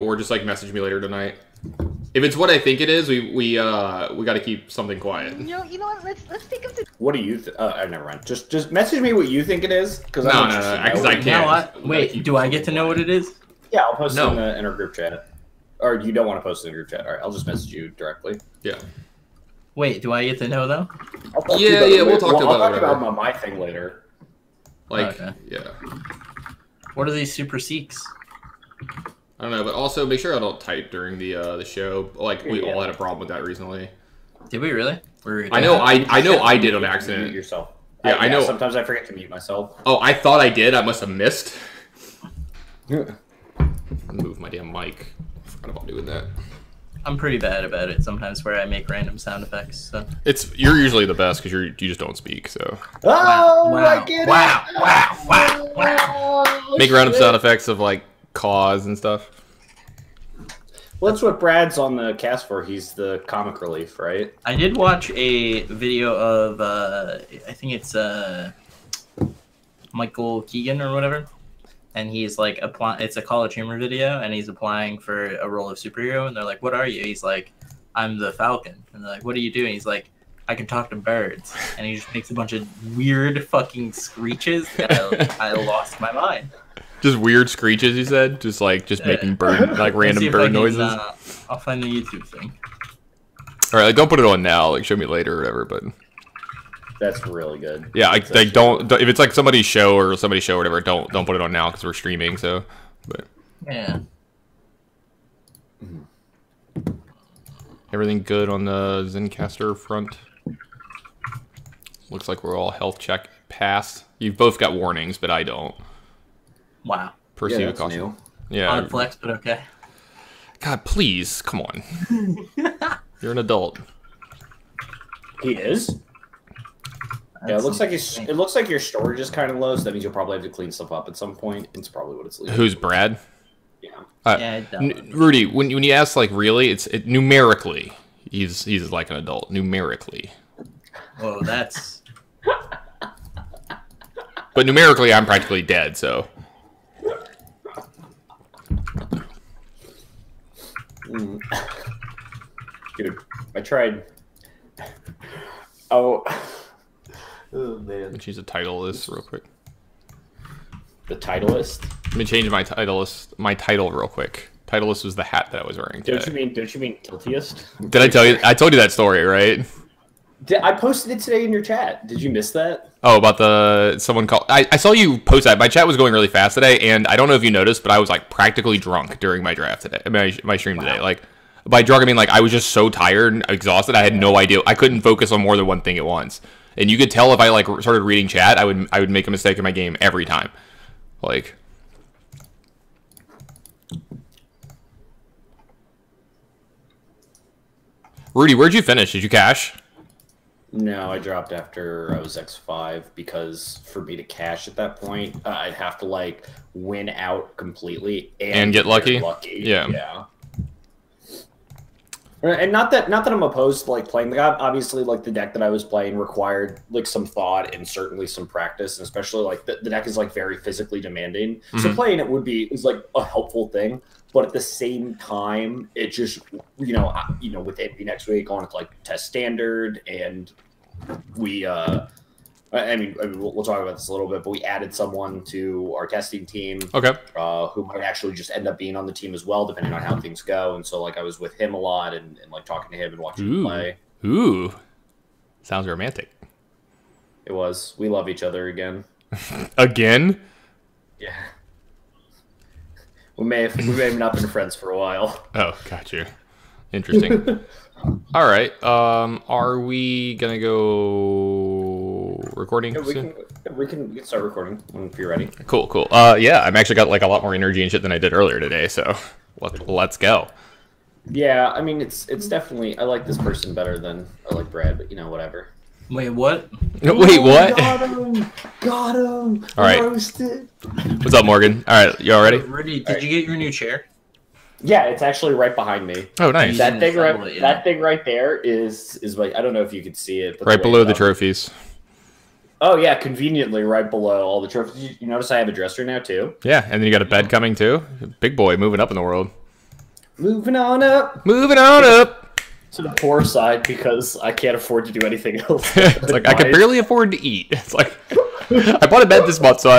or just like message me later tonight. If it's what I think it is, we got to keep something quiet. You know what? Let's think of the. What do you? Never mind. Just message me what you think it is, because No, because I You know can't. what? Wait, do I get to know what it is? Yeah, I'll post No. it in our group chat. Or you don't want to post it in your group chat? All right, I'll just message you directly. Yeah. Wait, do I get to know though? I'll talk to Yeah, you about yeah, it we'll later. talk about I'll it, talk whatever. about my thing later. Like, Okay. yeah. What are these super seeks? I don't know, but also make sure I don't type during the show. Like we all had a problem with that recently. Did we really? I know I did on Mute accident. yourself. Yeah, I know. Sometimes I forget to mute myself. Oh, I thought I did. I must have missed. Move my damn mic. I forgot about doing that. I'm pretty bad about it sometimes, where I make random sound effects. So. You're usually the best because you just don't speak. So Oh, Wow. I get Wow. it. Wow. Wow. make random sound effects of like cause and stuff. Well, that's what Brad's on the cast for. He's the comic relief, right? I did watch a video of I think it's Michael Keegan or whatever, and he's like it's a College Humor video, and he's applying for a role of superhero, and they're like, "What are you?" He's like, "I'm the Falcon," and they're like, "What do you do?" And he's like, "I can talk to birds," and he just makes a bunch of weird fucking screeches, and I lost my mind. Just weird screeches, you said? Just making bird, like Let's see random if I bird can, noises? I'll find the YouTube thing. Alright, like, don't put it on now, like show me later or whatever, but That's really good. yeah, like don't if it's like somebody's show or whatever, don't put it on now because we're streaming, so but Yeah. everything good on the Zencaster front. Looks like we're all health check passed. You've both got warnings, but I don't. Wow. Proceed Yeah, with that's caution. new. Yeah. Odd flex, but okay. God, please, come on. You're an adult. He is. Yeah, it looks like your storage is kind of low, so that means you'll probably have to clean stuff up at some point. It's probably what it's leading. Who's Brad? Yeah. Yeah, it does. Rudy, when you ask like really, it's numerically, he's like an adult numerically. Whoa, that's But numerically, I'm practically dead. So Dude, I tried. Oh. Oh man. change the title of this real quick. The Titleist. Let me change my title real quick. Titleist was the hat that I was wearing today. Don't you mean Tiltiest? Did I tell you? I told you that story, right? I posted it today in your chat. Did you miss that? Oh, about someone called. I saw you post that. My chat was going really fast today, and I don't know if you noticed, but I was like practically drunk during my draft today. I mean, my stream today. Like by drunk, I mean like I was just so tired and exhausted. I had no idea. I couldn't focus on more than one thing at once. And you could tell if I like started reading chat, I would make a mistake in my game every time. Like. Rudy, where'd you finish? Did you cash? No, I dropped after I was X5 because for me to cash at that point, I'd have to like win out completely And get lucky? Yeah. Yeah. And not that I'm opposed to like playing. Like obviously, like the deck that I was playing required like some thought and certainly some practice, and especially like the deck is like very physically demanding. So playing it is like a helpful thing. But at the same time, it just with AP next week on like test standard, and we I mean we'll talk about this a little bit, but we added someone to our testing team. Okay. Who might actually just end up being on the team as well, depending on how things go. And so like I was with him a lot and like talking to him and watching him play. Ooh. Sounds romantic. It was. We love each other again. Again? Yeah. We may have not been friends for a while. Oh, got you. Interesting. All right. Are we gonna go recording Yeah, soon? we can start recording if you're ready. Cool. Yeah, I've actually got like a lot more energy and shit than I did earlier today. So let's go. Yeah, I mean it's definitely I like this person better than I like Brad, but whatever. wait, what? Wait, what? Got him. All right. Roasted. What's up, Morgan? All right, you all ready? Rudy, did you get your new chair? Yeah, it's actually right behind me. Oh, nice. That thing assemble it, yeah. that thing right there is like I don't know if you could see it, but Right below the trophy. trophies. Oh yeah, conveniently right below all the trophies. You notice I have a dresser now too. Yeah, and then you got a bed coming too. Big boy moving up in the world. Moving on up Moving on up. to the poor side because I can't afford to do anything else. It's like I can barely afford to eat. It's like I bought a bed this month, so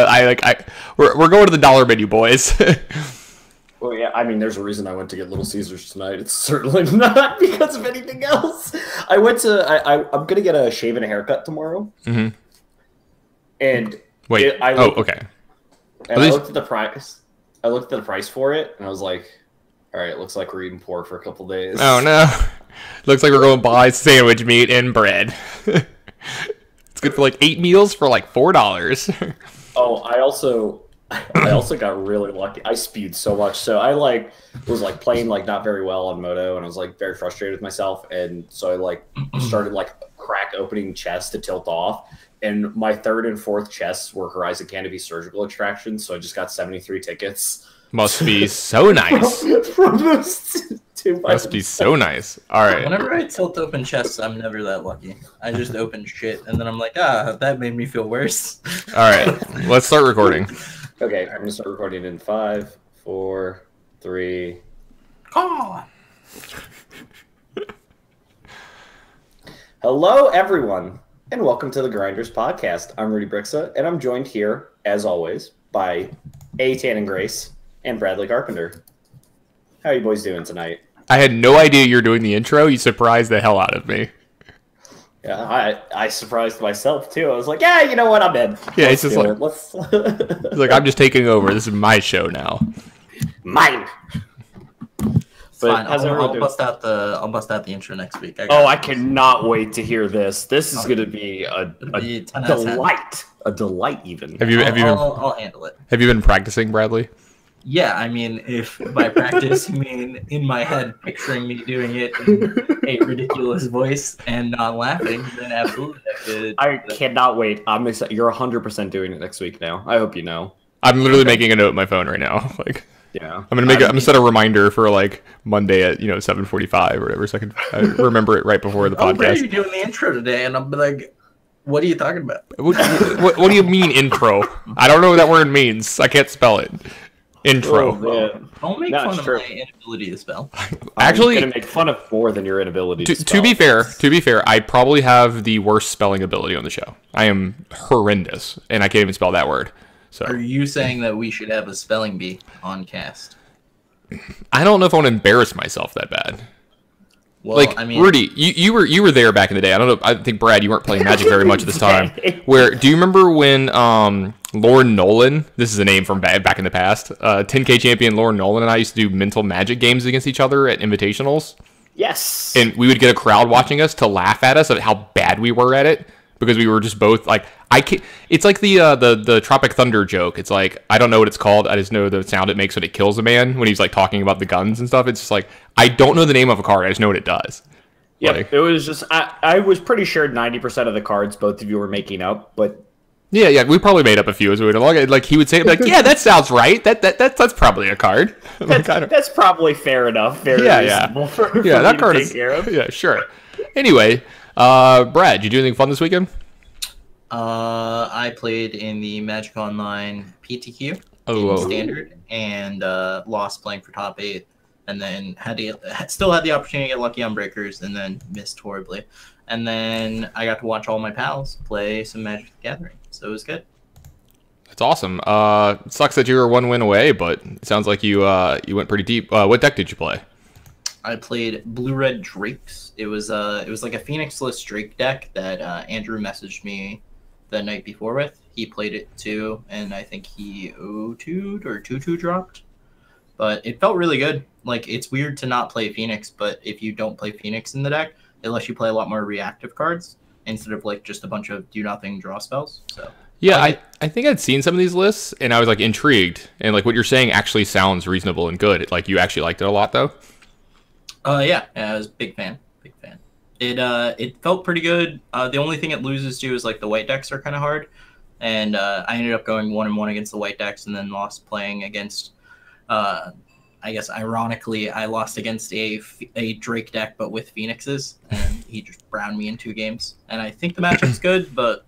we're going to the dollar menu, boys. Well, yeah, I mean, there's a reason I went to get Little Caesars tonight. It's certainly not because of anything else. I'm gonna get a shave and a haircut tomorrow. Mm-hmm. And wait, okay. And I looked at the price. I looked at the price for it, and I was like, "All right, it looks like we're eating pork for a couple days." Oh no! Looks like we're going to buy sandwich meat and bread. It's good for like 8 meals for like $4. Oh, I also got really lucky. I spewed so much, so I was playing not very well on Moto, and I was very frustrated with myself, and so I started crack opening chests to tilt off, and my third and fourth chests were Horizon Canopy surgical extraction, so I just got 73 tickets. Must be so nice. From those two. Must be so nice. All right. Whenever I tilt open chests, I'm never that lucky. I just open shit, and then I'm like, that made me feel worse. All right, let's start recording. Okay, I'm gonna start recording in 5, 4, 3. Come on. Hello, everyone, and welcome to the Grinders Podcast. I'm Rudy Brixa, and I'm joined here, as always, by Tan and Grace and Bradley Carpenter. How are you boys doing tonight? I had no idea you were doing the intro. You surprised the hell out of me. Yeah, I surprised myself too. I was like, yeah, you know what? I'm in. Yeah, it's just like, let's. It's like I'm just taking over. This is my show now. Mine. Fine. I'll bust out the intro next week. I cannot wait to hear this. This is going to be a delight. A delight, even. I'll handle it. Have you been practicing, Bradley? Yeah, I mean, if by practice you mean in my head picturing me doing it in a ridiculous voice and not laughing, then absolutely I cannot wait. I'm excited. You're 100% doing it next week now. I hope you know. I'm literally making a note on my phone right now. Yeah. I'm gonna set a reminder for Monday at 7:45 or whatever, so I remember it right before the podcast. Where are you doing the intro today? And I'll be like, what are you talking about? What do you mean intro? I don't know what that word means. I can't spell it. Intro. Don't make fun of my inability to spell. Actually, I'm gonna make fun of more than your inability to spell. To be fair, I probably have the worst spelling ability on the show. I am horrendous, and I can't even spell that word. So, are you saying that we should have a spelling bee on cast? I don't know if I want to embarrass myself that bad. Well, I mean, Rudy, you were there back in the day. I don't know. I think Brad, you weren't playing Magic very much at this time. Do you remember when Lauren Nolan? This is a name from back in the past. 10K champion Lauren Nolan and I used to do mental Magic games against each other at invitationals. Yes. And we would get a crowd watching us to laugh at us at how bad we were at it because we were just both I can't. It's like the Tropic Thunder joke. It's like I don't know what it's called. I just know the sound it makes when it kills a man when he's talking about the guns and stuff. It's just I don't know the name of a card. I just know what it does. Yeah, it was just I was pretty sure 90% of the cards both of you were making up, but yeah, we probably made up a few as we went along. He would say yeah, that sounds right. That's probably a card. That's probably fair enough. Very reasonable for that card is care of. Yeah, sure. Anyway, Brad, you do anything fun this weekend? I played in the Magic Online PTQ Standard and lost playing for top 8, and then still had the opportunity to get lucky on breakers, and then missed horribly. And then I got to watch all my pals play some Magic the Gathering, so it was good. That's awesome. It sucks that you were 1 win away, but it sounds like you went pretty deep. What deck did you play? I played Blue-Red Drakes. It was like a Phoenix-less Drake deck that Andrew messaged me the night before with. He played it too, and I think he 0-2'd or 2-2 dropped. But it felt really good. It's weird to not play Phoenix, but if you don't play Phoenix in the deck, it lets you play a lot more reactive cards instead of just a bunch of do-nothing draw spells. So yeah, I think I'd seen some of these lists, and I was intrigued. And what you're saying actually sounds reasonable and good. You actually liked it a lot, though? Yeah, I was a big fan. It felt pretty good. The only thing it loses to is the white decks are kind of hard, and I ended up going 1-1 against the white decks, and then lost playing against. I guess ironically, I lost against a Drake deck, but with Phoenixes, and he just browned me in 2 games. And I think the matchup's good, but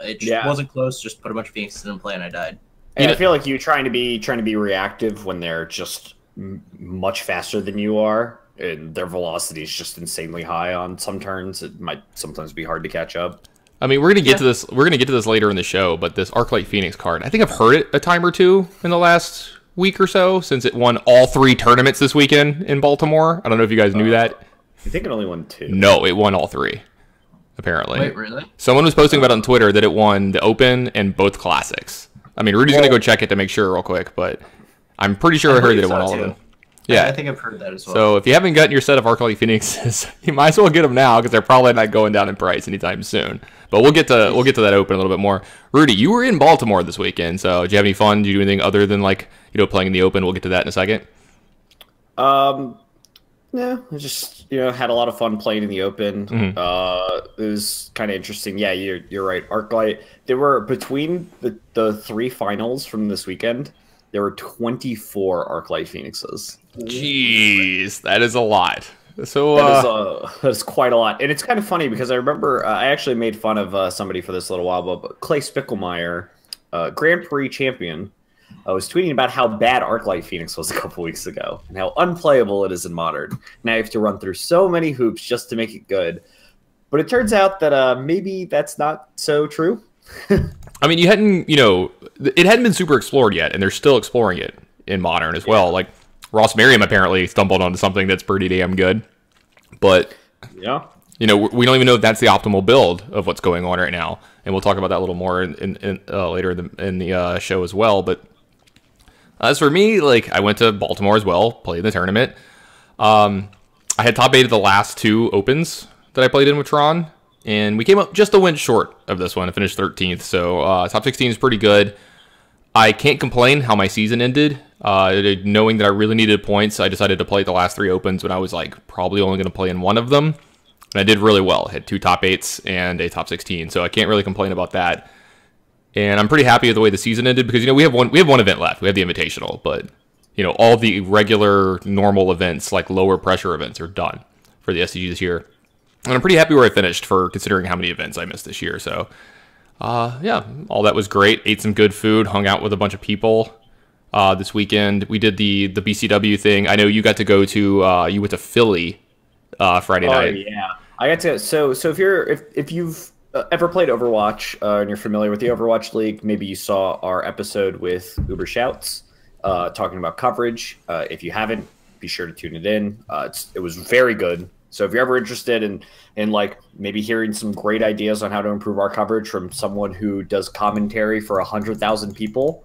it just wasn't close. Just put a bunch of Phoenixes in play, and I died. And I feel like you trying to be reactive when they're just much faster than you are, and their velocity is just insanely high on some turns. It might sometimes be hard to catch up. I mean, we're gonna get to this. We're gonna get to this later in the show, but this Arclight Phoenix card, I think I've heard it a time or two in the last week or so since it won all 3 tournaments this weekend in Baltimore. I don't know if you guys knew that. I think it only won 2. No, it won all 3. Apparently. Wait, really? Someone was posting about it on Twitter that it won the Open and both Classics. I mean, Rudy's gonna go check it to make sure real quick, but I'm pretty sure I heard that it won all of them. Yeah, I think I've heard that as well. So if you haven't gotten your set of Arclight Phoenixes, you might as well get them now because they're probably not going down in price anytime soon. But we'll get to that Open a little bit more. Rudy, you were in Baltimore this weekend, so did you have any fun? Did you do anything other than playing in the Open? We'll get to that in a second. No, I just had a lot of fun playing in the Open. It was kind of interesting. Yeah, you're right. Arclight. There were between the 3 finals from this weekend. There were 24 Arclight Phoenixes. Jeez, that is a lot. So that's quite a lot, and it's kind of funny because I remember I actually made fun of somebody for this a little while, but Clay Spickelmeyer, Grand Prix champion, was tweeting about how bad Arclight Phoenix was a couple weeks ago and how unplayable it is in Modern. Now you have to run through so many hoops just to make it good, but it turns out that maybe that's not so true. I mean, it hadn't been super explored yet, and they're still exploring it in Modern as well. Like Ross Merriam apparently stumbled onto something that's pretty damn good, but yeah, we don't even know if that's the optimal build of what's going on right now, and we'll talk about that a little more later in the show as well. But as for me, I went to Baltimore as well, played in the tournament. I had top 8 of the last 2 Opens that I played in with Tron. And we came up just a win short of this one and finished 13th. So top 16 is pretty good. I can't complain how my season ended. Knowing that I really needed points, I decided to play the last 3 Opens when I was probably only going to play in one of them. And I did really well. I had 2 top 8s and a top 16. So I can't really complain about that. And I'm pretty happy with the way the season ended because we have one event left. We have the Invitational, but all the regular normal events like lower pressure events are done for the SCG this year. And I'm pretty happy where I finished for considering how many events I missed this year. So, yeah, all that was great. Ate some good food, hung out with a bunch of people this weekend. We did the BCW thing. I know you got to go to, you went to Philly Friday night. Yeah, I got to. So if you've ever played Overwatch and you're familiar with the Overwatch League, maybe you saw our episode with Uber Shouts talking about coverage. If you haven't, be sure to tune it in. It was very good. So if you're ever interested in maybe hearing some great ideas on how to improve our coverage from someone who does commentary for 100,000 people.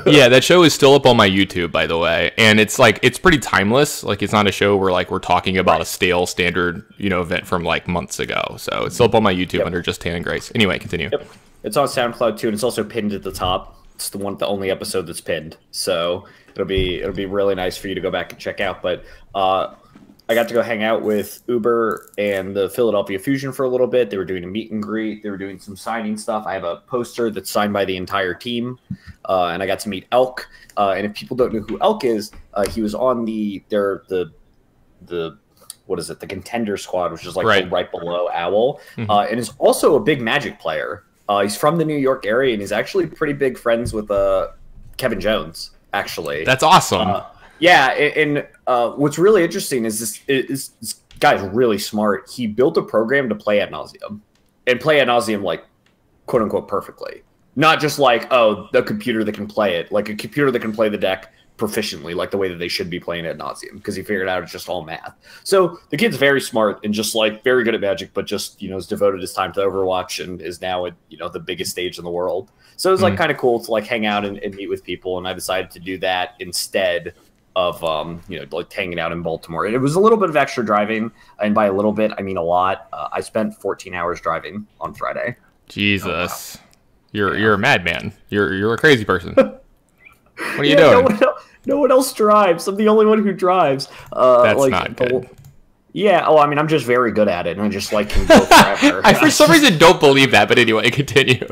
Yeah, that show is still up on my YouTube, by the way. And it's pretty timeless. It's not a show where we're talking about a stale standard, event from months ago. So it's still up on my YouTube under just Tan and Grace. Anyway, continue. Yep. It's on SoundCloud too, and it's also pinned at the top. It's the only episode that's pinned. So it'll be really nice for you to go back and check out. But I got to go hang out with Uber and the Philadelphia Fusion for a little bit. They were doing a meet and greet. They were doing some signing stuff. I have a poster that's signed by the entire team, and I got to meet Elk. And if people don't know who Elk is, he was on the contender squad, which is right below Owl, and is also a big Magic player. He's from the New York area, and he's actually pretty big friends with Kevin Jones. Actually, that's awesome. Yeah, and what's really interesting is this guy's really smart. He built a program to play ad nauseum, and play ad nauseum quote unquote perfectly. Not just the computer that can play it, a computer that can play the deck proficiently, the way that they should be playing ad nauseum, because he figured out it's just all math. So the kid's very smart and just very good at Magic, but just has devoted his time to Overwatch and is now at the biggest stage in the world. So it was kind of cool to hang out and meet with people, and I decided to do that instead of hanging out in Baltimore. And it was a little bit of extra driving, and by a little bit I mean a lot. I spent 14 hours driving on Friday. Jesus. Oh, wow. You're a madman. You're a crazy person. What are you doing? No one else drives. I'm the only one who drives. That's not good. Yeah. Oh, I mean, I'm just very good at it, and I just can go forever. I for some reason don't believe that, but anyway, continue.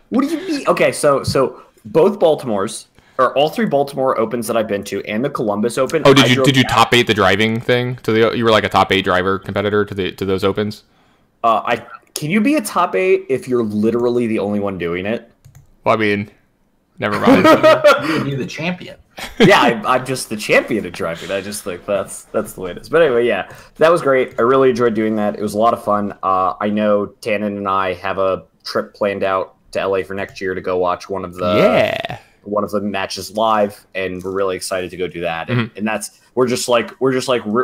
What do you mean? Okay, so both Baltimore's, or all 3 Baltimore Opens that I've been to, and the Columbus Open. Oh, did you top 8 the driving thing? You were a top 8 driver competitor to those Opens? Can you be a top 8 if you're literally the only one doing it? Well, I mean, never mind. You would be the champion. Yeah, I'm just the champion at driving. I just think that's the way it is. But anyway, yeah, that was great. I really enjoyed doing that. It was a lot of fun. I know Tannen and I have a trip planned out to LA for next year to go watch one of the matches live, and we're really excited to go do that. And that's we're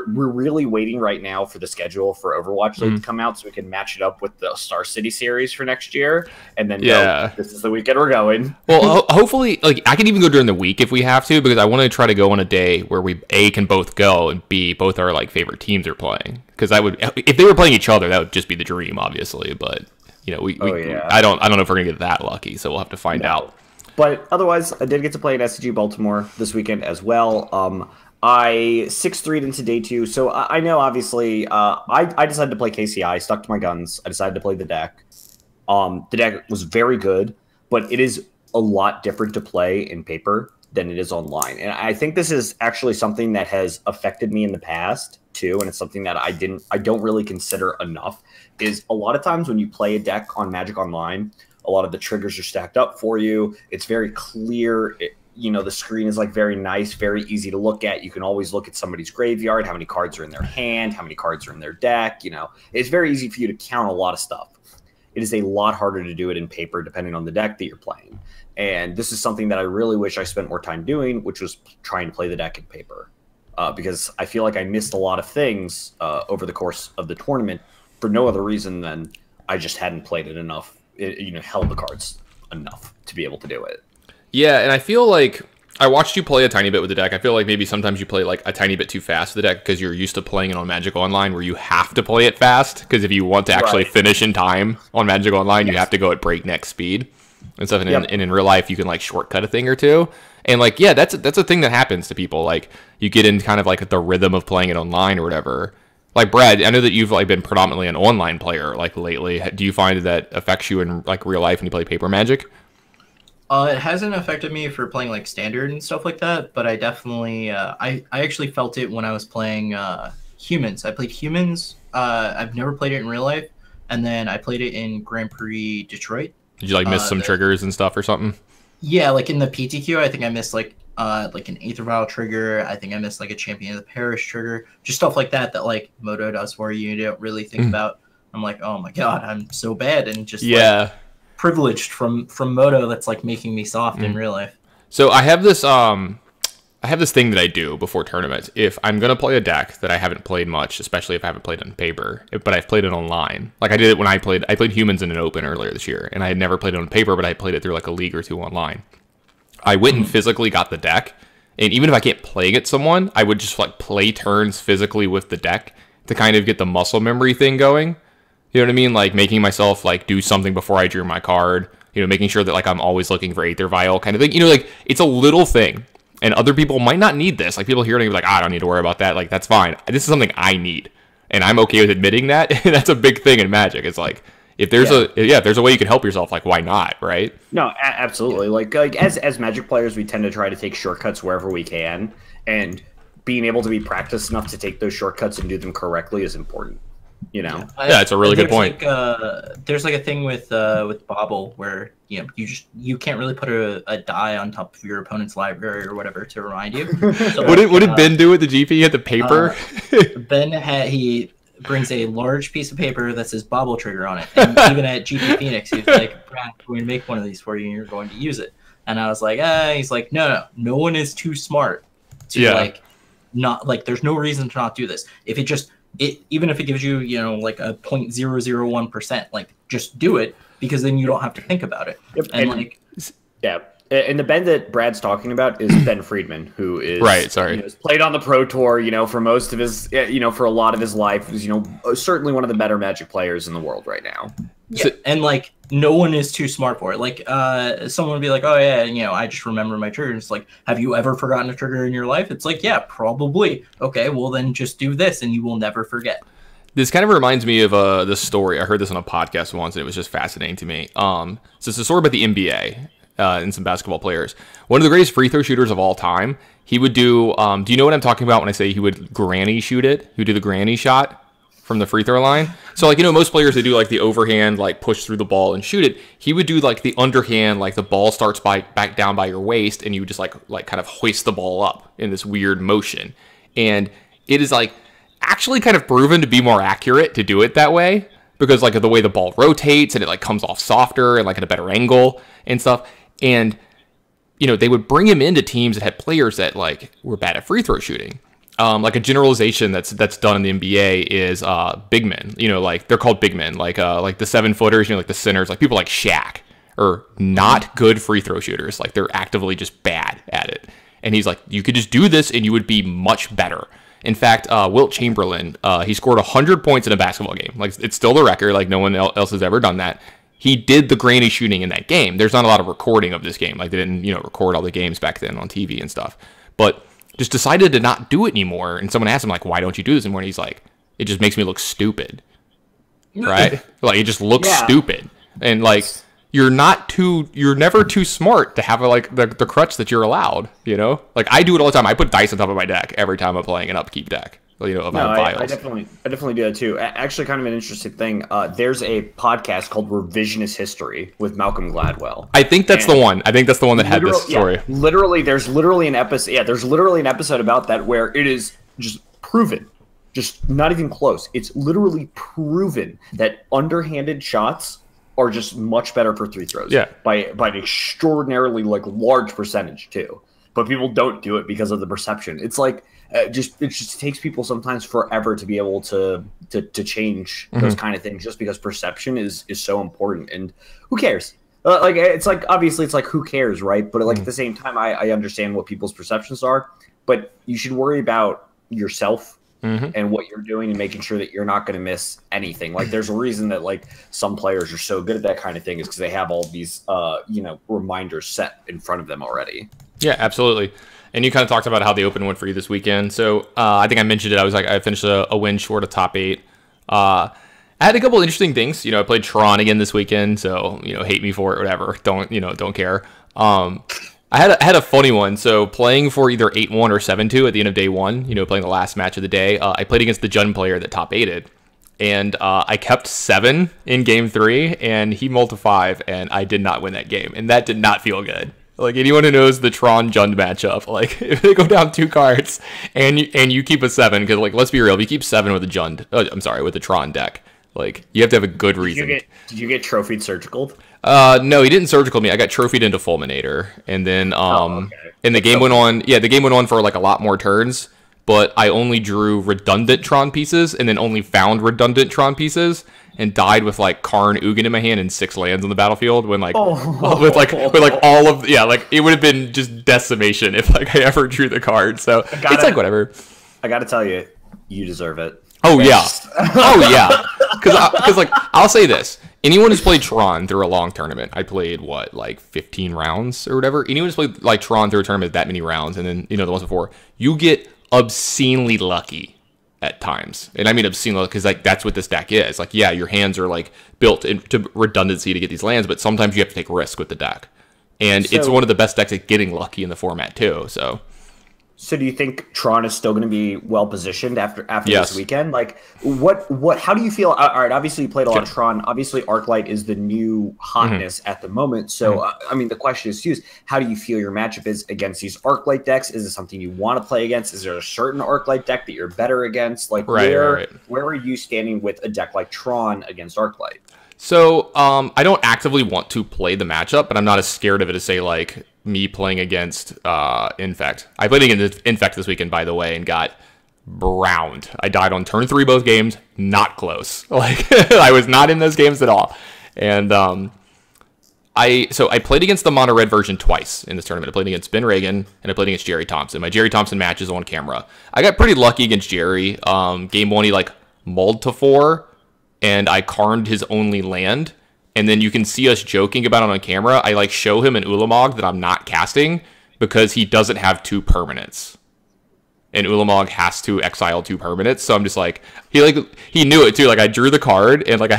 really waiting right now for the schedule for Overwatch League to come out so we can match it up with the Star City series for next year, and then this is the weekend we're going. Well, hopefully, like I can even go during the week if we have to, because I want to try to go on a day where we A, can both go, and B, both our like favorite teams are playing. Because I would, if they were playing each other, that would just be the dream, obviously. But you know, I don't know if we're gonna get that lucky, so we'll have to find out. But otherwise, I did get to play in SCG Baltimore this weekend as well. I 6-3'd into day 2, so I know, obviously, I decided to play KCI, stuck to my guns. I decided to play the deck. The deck was very good, but it is a lot different to play in paper than it is online. And I think this is actually something that has affected me in the past, too, and it's something that I don't really consider enough, is a lot of times when you play a deck on Magic Online, a lot of the triggers are stacked up for you. It's very clear. The screen is like very nice, very easy to look at. You can always look at somebody's graveyard, how many cards are in their hand, how many cards are in their deck. It's very easy for you to count a lot of stuff. It is a lot harder to do it in paper depending on the deck that you're playing. And this is something that I really wish I spent more time doing, which was trying to play the deck in paper. Because I feel like I missed a lot of things over the course of the tournament for no other reason than I just hadn't played it enough. Held the cards enough to be able to do it. Yeah, and I feel like I watched you play a tiny bit with the deck. I feel like maybe sometimes you play like a tiny bit too fast with the deck because you're used to playing it on Magic Online where you have to play it fast, because if you want to actually finish in time on Magic Online, you have to go at breakneck speed and stuff. And in real life, you can like shortcut a thing or two. And like, yeah, that's a thing that happens to people. Like you get in kind of like the rhythm of playing it online or whatever. Like Brad, I know that you've like been predominantly an online player like lately. Do you find that affects you in like real life when you play paper Magic? It hasn't affected me for playing like standard and stuff like that, but I definitely I actually felt it when I was playing Humans. I played Humans. I've never played it in real life, and then I played it in Grand Prix Detroit. Did you like miss some triggers and stuff or something? Yeah, like in the PTQ, I think I missed like an Aether Vial trigger. I think I missed like a Champion of the Parish trigger. Just stuff like that like Moto does for you. You don't really think about. I'm like, oh my god, I'm so bad, and just like, privileged from Moto that's like making me soft in real life. So I have this thing that I do before tournaments. If I'm gonna play a deck that I haven't played much, especially if I haven't played it on paper, but I've played it online. Like I did it when I played Humans in an Open earlier this year, and I had never played it on paper, but I played it through like a league or two online. I went and physically got the deck, and even if I can't play against someone, I would just like play turns physically with the deck to kind of get the muscle memory thing going. You know what I mean? Like making myself like do something before I drew my card. Making sure that like I'm always looking for Aether Vial kind of thing. Like it's a little thing, and other people might not need this. Like people hearing it like, I don't need to worry about that. Like that's fine. This is something I need, and I'm okay with admitting that. That's a big thing in Magic. It's like if there's if there's a way you can help yourself, like why not, right? No, absolutely. Like as Magic players, we tend to try to take shortcuts wherever we can, and being able to be practiced enough to take those shortcuts and do them correctly is important. Yeah, it's a really good point. There's like a thing with Bobble where you can't really put a die on top of your opponent's library or whatever to remind you. So, what did Ben do with the GP? He had the paper. Ben he brings a large piece of paper that says Bobble trigger on it, and even at GP Phoenix, he's like, "Brad, we're going to make one of these for you, and you're going to use it." And I was like, He's like, no one is too smart to like not like. There's no reason to not do this. Even if it gives you, like a 0.001%, like just do it, because then you don't have to think about it. Yep. And the Ben that Brad's talking about is Ben Friedman, who is has played on the Pro Tour, for most of his, for a lot of his life. Is certainly one of the better Magic players in the world right now. Yeah, and like no one is too smart for it. Like someone would be like, "Oh yeah, I just remember my trigger." It's like, have you ever forgotten a trigger in your life? It's like, yeah, probably. Okay, well then just do this, and you will never forget. This kind of reminds me of this story. I heard this on a podcast once, and it was just fascinating to me. So it's a story about the NBA and some basketball players. One of the greatest free throw shooters of all time. He would do. Do you know what I'm talking about when I say he would granny shoot it? He would do the granny shot from the free throw line. So like, most players, they do like the overhand, like push through the ball and shoot it. He would do like the underhand, like the ball starts back down by your waist, and you would just like kind of hoist the ball up in this weird motion. And it is like actually kind of proven to be more accurate to do it that way, because like of the way the ball rotates and it like comes off softer and like at a better angle and stuff. And they would bring him into teams that had players that like were bad at free throw shooting. Like a generalization that's done in the NBA is big men. Like they're called big men, like the 7-footers, like the centers, like people like Shaq are not good free throw shooters. Like they're actively just bad at it. And he's like, you could just do this and you would be much better. In fact, Wilt Chamberlain, he scored 100 points in a basketball game. Like it's still the record. Like no one else has ever done that. He did the granny shooting in that game. There's not a lot of recording of this game. Like they didn't, record all the games back then on TV and stuff. But just decided to not do it anymore. And someone asked him like, why don't you do this anymore? And he's like, it just makes me look stupid. Right? Like it just looks stupid. And like you're never too smart to have like the crutch that you're allowed, Like I do it all the time. I put dice on top of my deck every time I'm playing an upkeep deck. Of no, I definitely do that too. Actually, kind of an interesting thing. There's a podcast called Revisionist History with Malcolm Gladwell. I think that's the one. I think that's the one that had this story. Yeah, literally, there's literally an episode. Yeah, there's literally an episode about that where it is just proven, just not even close. It's literally proven that underhanded shots are just much better for free throws. Yeah, by an extraordinarily like large percentage too. But people don't do it because of the perception. It's like. It just takes people sometimes forever to be able to change those kind of things, just because perception is so important. And who cares? It's like obviously it's like who cares, right? But like at the same time, I understand what people's perceptions are, but you should worry about yourself and what you're doing and making sure that you're not going to miss anything. Like there's a reason that like some players are so good at that kind of thing is because they have all these reminders set in front of them already. Yeah, absolutely. And you kind of talked about how the Open went for you this weekend. So I think I mentioned it. I finished a win short of top 8. I had a couple interesting things. I played Tron again this weekend. So hate me for it, whatever. Don't care. I had a funny one. So playing for either 8-1 or 7-2 at the end of day 1. Playing the last match of the day. I played against the Jund player that top 8'd. And I kept 7 in game 3, and he multi 5, and I did not win that game. And that did not feel good. Like anyone who knows the Tron Jund matchup, like if they go down 2 cards and you keep a 7, because like let's be real, if you keep 7 with a with the Tron deck, like you have to have a good reason. Did you get trophied surgical? No, he didn't surgical me. I got trophied into Fulminator, and then and the game went on. Yeah, the game went on for like a lot more turns, but I only drew redundant Tron pieces, and then only found redundant Tron pieces. And died with like Karn Ugin in my hand and 6 lands on the battlefield when like with all of it would have been just decimation if like I ever drew the card. So it's like whatever. I gotta tell you, you deserve it. Oh yeah, because like I'll say this: anyone who's played Tron through a long tournament, I played like 15 rounds or whatever. Anyone who's played like Tron through a tournament that many rounds, and then the ones before, you get obscenely lucky at times. And I mean obscenely because like that's what this deck is. Like yeah, your hands are like built into redundancy to get these lands, but sometimes you have to take risk with the deck. And it's one of the best decks at getting lucky in the format too. So do you think Tron is still going to be well positioned after this weekend? Like what how do you feel? All right, obviously you played a lot of Tron. Obviously Arclight is the new hotness at the moment. So I mean the question is how do you feel your matchup is against these Arclight decks? Is it something you want to play against? Is there a certain Arclight deck that you're better against? Like where are you standing with a deck like Tron against Arclight? So I don't actively want to play the matchup, but I'm not as scared of it as say like me playing against Infect. I played against Infect this weekend, by the way, and got browned. I died on turn 3 both games, not close. Like I was not in those games at all. And I played against the mono red version twice in this tournament. I played against Ben Reagan and I played against Jerry Thompson. My Jerry Thompson match is on camera. I got pretty lucky against Jerry. Game 1 he like mulled to 4 and I carned his only land. And then you can see us joking about it on camera. I like show him an Ulamog that I'm not casting because he doesn't have 2 permanents. and Ulamog has to exile 2 permanents. So I'm just like, he knew it too. Like I drew the card and like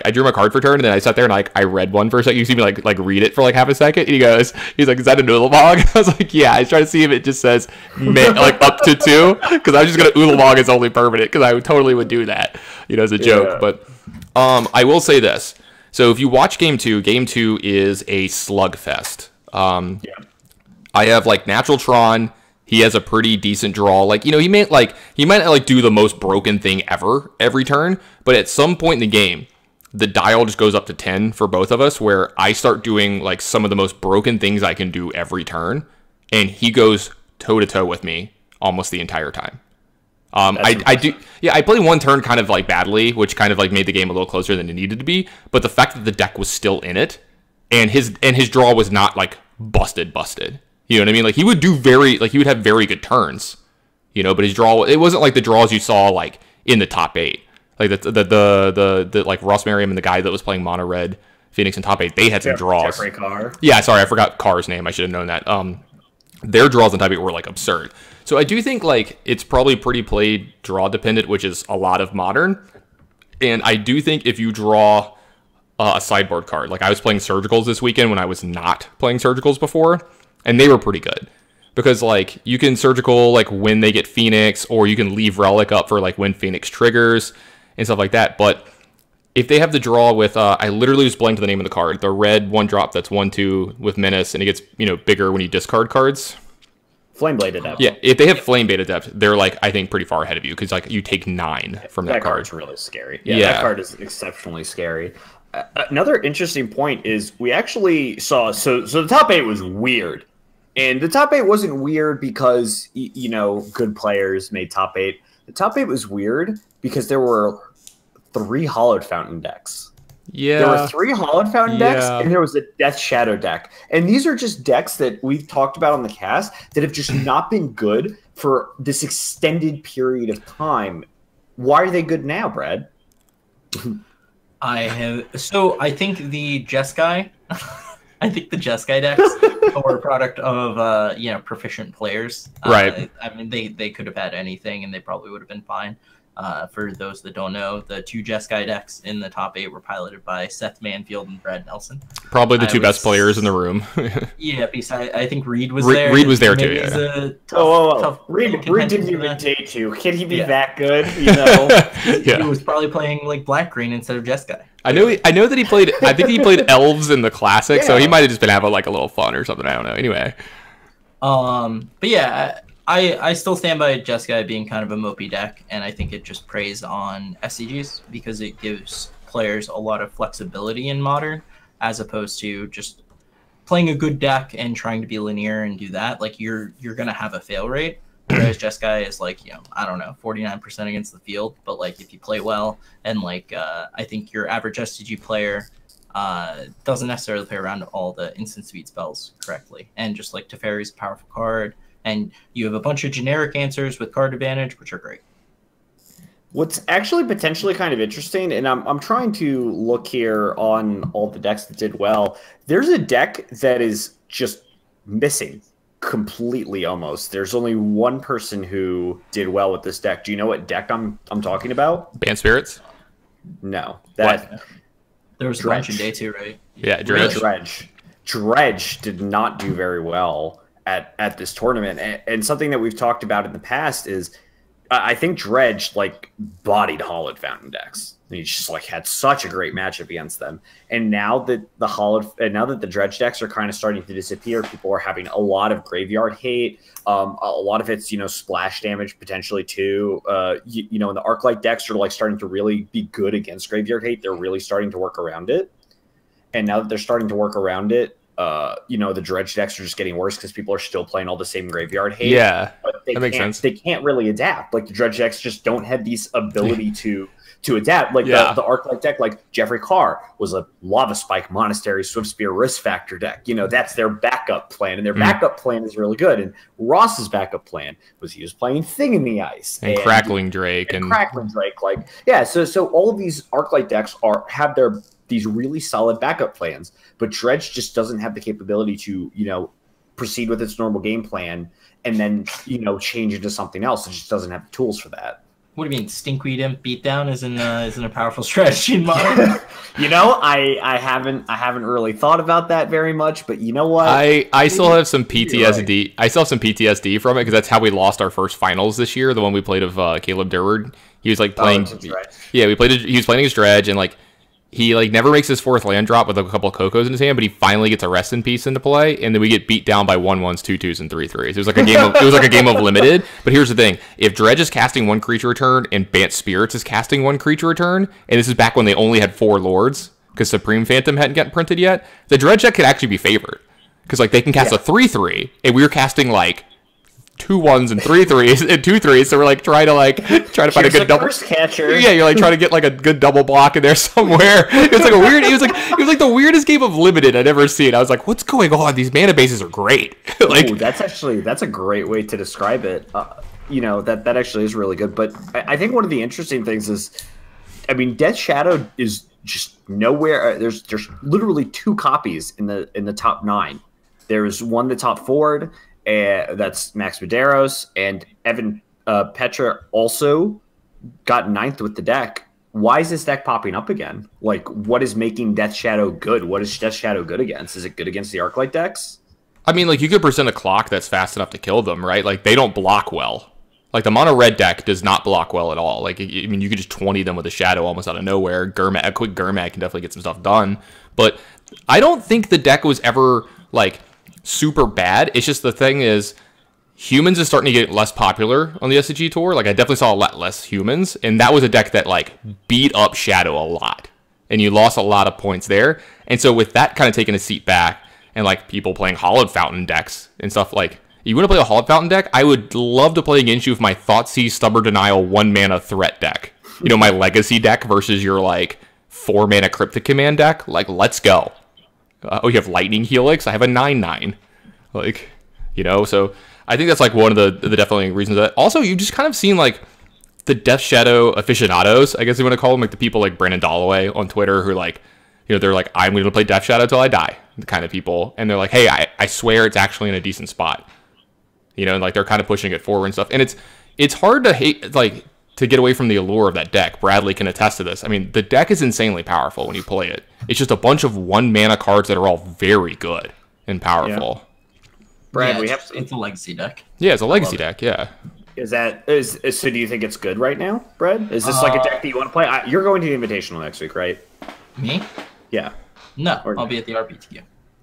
I drew my card for turn and then I sat there and like I read one for a second. You see me like read it for like half a second. And he's like, is that an Ulamog? I was like, yeah. I was trying to see if it just says like up to 2 because I was just gonna Ulamog as only permanent because I totally would do that, as a joke. But I will say this. So if you watch game 2 is a slugfest. I have like Natural Tron. He has a pretty decent draw. Like, he might not do the most broken thing ever every turn, but at some point in the game, the dial just goes up to 10 for both of us, where I start doing like some of the most broken things I can do every turn, and he goes toe to toe with me almost the entire time. I played one turn kind of like badly, which kind of like made the game a little closer than it needed to be. But the fact that the deck was still in it, and his draw was not like busted. You know what I mean? Like he would he would have very good turns, but his draw, it wasn't like the draws you saw like in the top 8. Like the like Ross Merriam and the guy that was playing mono red Phoenix in top 8, they had some draws. Jeffrey Carr. Yeah, sorry, I forgot Carr's name. I should have known that. Their draws in top 8 were like absurd. So I do think like it's probably pretty played draw dependent, which is a lot of modern. And I do think if you draw a sideboard card, like I was playing Surgicals this weekend when I was not playing Surgicals before, and they were pretty good because like you can Surgical like when they get Phoenix, or you can leave Relic up for like when Phoenix triggers and stuff like that. But if they have the draw with I literally just blanked the name of the card, the red 1-drop that's 1/2 with Menace, and it gets bigger when you discard cards. Flame-Blade Adept. Yeah, if they have Flame-Blade Adept, they're like I think pretty far ahead of you because like you take 9 from that card. Card's really scary. Yeah, that card is exceptionally scary. Another interesting point is we actually saw so the top 8 was weird. And the top 8 wasn't weird because, good players made top 8. The top 8 was weird because there were 3 Hollowed Fountain decks. Yeah. There were 3 Hollowed Fountain decks, and there was a Death Shadow deck. And these are just decks that we've talked about on the cast that have just not been good for this extended period of time. Why are they good now, Brad? I think the Jeskai... I think the Jeskai decks were a product of proficient players. Right. I mean, they could have had anything, and they probably would have been fine. For those that don't know, the 2 Jeskai decks in the top 8 were piloted by Seth Manfield and Brad Nelson. Probably the 2 best players in the room. Yeah, besides, I think Reed was there. Reed was there too, yeah. Tough Reed didn't even take 2. Can he be that good? He was probably playing like Black-Green instead of Jeskai. I know that he played. I think he played Elves in the Classic, so he might have just been having like a little fun or something. I don't know. Anyway, but yeah, I still stand by Jeskai being kind of a mopey deck, and I think it just preys on SCGs because it gives players a lot of flexibility in Modern, as opposed to just playing a good deck and trying to be linear and do that. Like you're gonna have a fail rate. Whereas Jeskai is like, 49% against the field, but like if you play well and like I think your average STG player doesn't necessarily play around all the instant speed spells correctly. And just like Teferi's a powerful card, and you have a bunch of generic answers with card advantage, which are great. What's actually potentially kind of interesting, and I'm trying to look here on all the decks that did well. There's a deck that is just missing completely almost. There's only one person who did well with this deck. Do you know what deck I'm talking about? Banned Spirits? No. There was Dredge in day 2, right? Yeah, Dredge. Dredge did not do very well at this tournament. And something that we've talked about in the past is I think Dredge like bodied Hollowed Fountain decks. He just like had such a great matchup against them. And now that the Dredge decks are kind of starting to disappear, people are having a lot of graveyard hate. A lot of it's splash damage potentially too. And the Arclight decks are like starting to really be good against graveyard hate. They're really starting to work around it. And now that they're starting to work around it, the Dredge decks are just getting worse because people are still playing all the same graveyard hate. Yeah, that makes sense. They can't really adapt. Like the Dredge decks just don't have these ability to adapt. Like the Arclight deck, like Jeffrey Carr was a Lava Spike Monastery Swiftspear Risk Factor deck. That's their backup plan, and their backup plan is really good. And Ross's backup plan was he was playing Thing in the Ice and Crackling Drake and Crackling Drake. So all of these Arclight decks have these really solid backup plans, but Dredge just doesn't have the capability to proceed with its normal game plan and then, change into something else. It just doesn't have the tools for that. What do you mean, Stinkweed Imp Beatdown isn't a powerful strategy in Modern? I haven't really thought about that very much, but you know what? I still have some PTSD. Right. I still have some PTSD from it because that's how we lost our first finals this year. The one we played of Caleb Durward. He was like playing. Yeah, he was playing his dredge and like. He like never makes his 4th land drop with a couple of Cocos in his hand, but he finally gets a Rest in Peace into play, and then we get beat down by 1/1s, 2/2s, and 3/3s. It was like a game of limited. But here's the thing: if Dredge is casting 1 creature return and Bant Spirits is casting 1 creature return, and this is back when they only had 4 lords because Supreme Phantom hadn't gotten printed yet, the Dredge deck could actually be favored because like they can cast a 3/3, and we were casting like 2/1s and 3/3s and 2/3s, so we're like trying to find a good double catcher. Yeah, you're like trying to get like a good double block in there somewhere. It was like a weird. It was like the weirdest game of limited I'd ever seen. I was like, what's going on? These mana bases are great. Ooh, that's a great way to describe it. That actually is really good. But I think one of the interesting things is, I mean, Death Shadow is just nowhere. There's literally 2 copies in the top 9. There's one the top forward. That's Max Medeiros, and Evan Petra also got 9th with the deck. Why is this deck popping up again? Like, what is making Death Shadow good? What is Death Shadow good against? Is it good against the Arclight decks? I mean, like, you could present a clock that's fast enough to kill them, right? Like, they don't block well. Like, the mono red deck does not block well at all. Like, I mean, you could just 20 them with a Shadow almost out of nowhere. A quick Gurmag can definitely get some stuff done. But I don't think the deck was ever, like, super bad. It's just the thing is, humans is starting to get less popular on the SCG tour. Like, I definitely saw a lot less humans, and that was a deck that like beat up Shadow a lot, and you lost a lot of points there. And so with that kind of taking a seat back, and like people playing Hollowed Fountain decks and stuff, like, you want to play a Hollowed Fountain deck? I would love to play against you with my Thoughtseize Stubborn Denial 1-mana threat deck. My Legacy deck versus your like 4-mana Cryptic Command deck. Like, let's go. You have Lightning Helix. I have a 9/9. Like, so I think that's like one of the definitely reasons that. Also, you just kind of seen like the Death Shadow aficionados, I guess you want to call them, like the people like Brandon Dalloway on Twitter who like, they're like, I'm going to play Death Shadow till I die, the kind of people. And they're like, hey, I swear it's actually in a decent spot. And like they're kind of pushing it forward and stuff. And it's hard to hate, like, to get away from the allure of that deck. Bradley can attest to this. I mean, the deck is insanely powerful when you play it. It's just a bunch of 1-mana cards that are all very good and powerful. Yeah. Brad, it's a legacy deck. Yeah, it's a legacy deck, yeah. So do you think it's good right now, Brad? Is this like a deck that you want to play? You're going to the Invitational next week, right? Me? Yeah. No, I'll be at the RPTQ.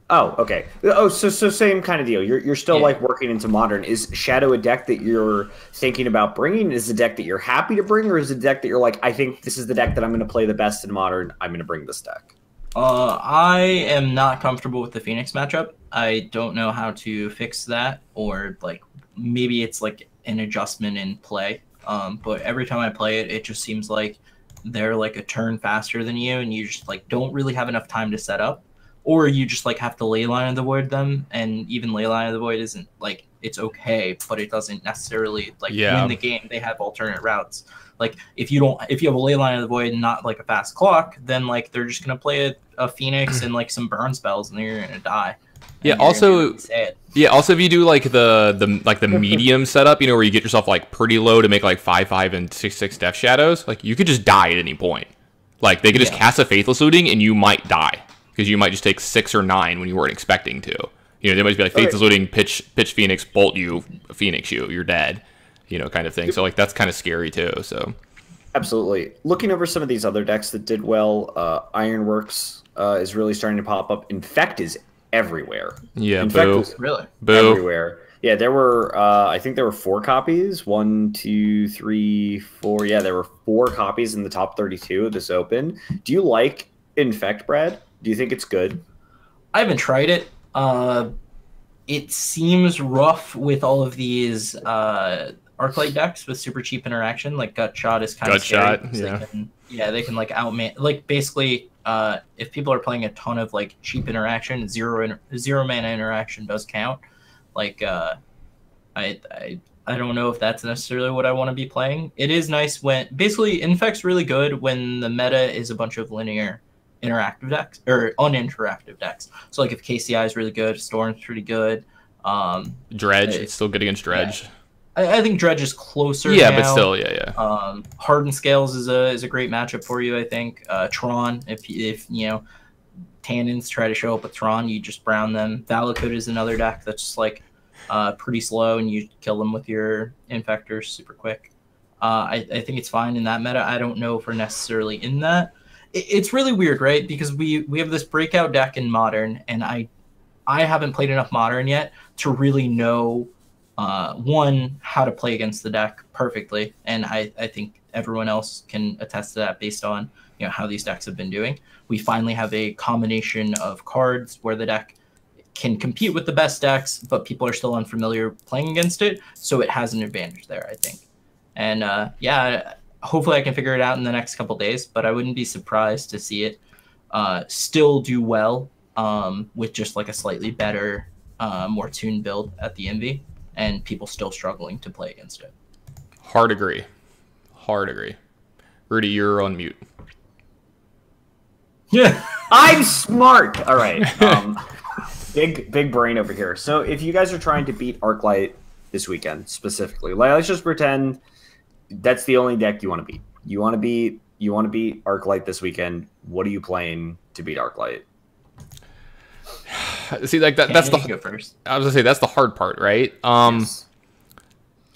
Oh, okay. Oh, so same kind of deal. You're still like working into Modern. Is Shadow a deck that you're thinking about bringing? Is it a deck that you're happy to bring, or is it a deck that you're like, I think this is the deck that I'm going to play the best in Modern. I'm going to bring this deck. I am not comfortable with the Phoenix matchup. I don't know how to fix that, or like maybe it's like an adjustment in play. But every time I play it, it just seems like they're like a turn faster than you, and you just like don't really have enough time to set up. Or you just like have to Leyline of the Void them, and even Leyline of the Void isn't like, it's okay, but it doesn't necessarily like win the game. They have alternate routes. Like if you have a Leyline of the Void and not like a fast clock, then like they're just gonna play a Phoenix and like some burn spells, and then you're gonna die. Yeah. Also, if you do like the medium setup, where you get yourself like pretty low to make like 5/5 and 6/6 Death Shadows, like you could just die at any point. Like they could just cast a Faithless Looting and you might die. Because you might just take 6 or 9 when you weren't expecting to. They might be like, Faithless Looting, pitch Phoenix, bolt you, Phoenix you, you're dead, kind of thing. So like that's kind of scary too. So absolutely. Looking over some of these other decks that did well, Ironworks is really starting to pop up. Infect is everywhere. Yeah, Infect boo. is Really? Boo. Everywhere. Yeah, there were, I think there were 4 copies. 1, 2, 3, 4. Yeah, there were 4 copies in the top 32 of this open. Do you like Infect, Brad? Do you think it's good? I haven't tried it. It seems rough with all of these Arclight decks with super cheap interaction. Like Gutshot is kind of scary. They can like outman. Like basically, if people are playing a ton of like cheap interaction, zero mana interaction does count. Like I don't know if that's necessarily what I want to be playing. It is nice when basically Infect's really good when the meta is a bunch of linear interactive decks or uninteractive decks. So like if KCI is really good, Storm's pretty good. Dredge, it's still good against Dredge. Yeah. I think Dredge is closer. Yeah, now. But still, yeah. Hardened Scales is a great matchup for you, I think. Tron, if you know, Tannins try to show up with Tron, you just brown them. Valakut is another deck that's just like pretty slow, and you kill them with your Infectors super quick. I think it's fine in that meta. I don't know if we're necessarily in that. It's really weird, right? Because we have this breakout deck in Modern, and I haven't played enough Modern yet to really know one, how to play against the deck perfectly, and I think everyone else can attest to that based on how these decks have been doing. We finally have a combination of cards where the deck can compete with the best decks, but people are still unfamiliar playing against it, so it has an advantage there, I think. And yeah, hopefully I can figure it out in the next couple days, but I wouldn't be surprised to see it still do well with just like a slightly better, more tuned build at the Envy, and people still struggling to play against it. Hard agree. Rudy, you're on mute. Yeah, I'm smart. All right. Big brain over here. So if you guys are trying to beat Arclight this weekend specifically, let's just pretend that's the only deck you want to beat. You want to beat Arclight this weekend. What are you playing to beat Arclight? See, like that's the go first. I was gonna say that's the hard part, right? Yes.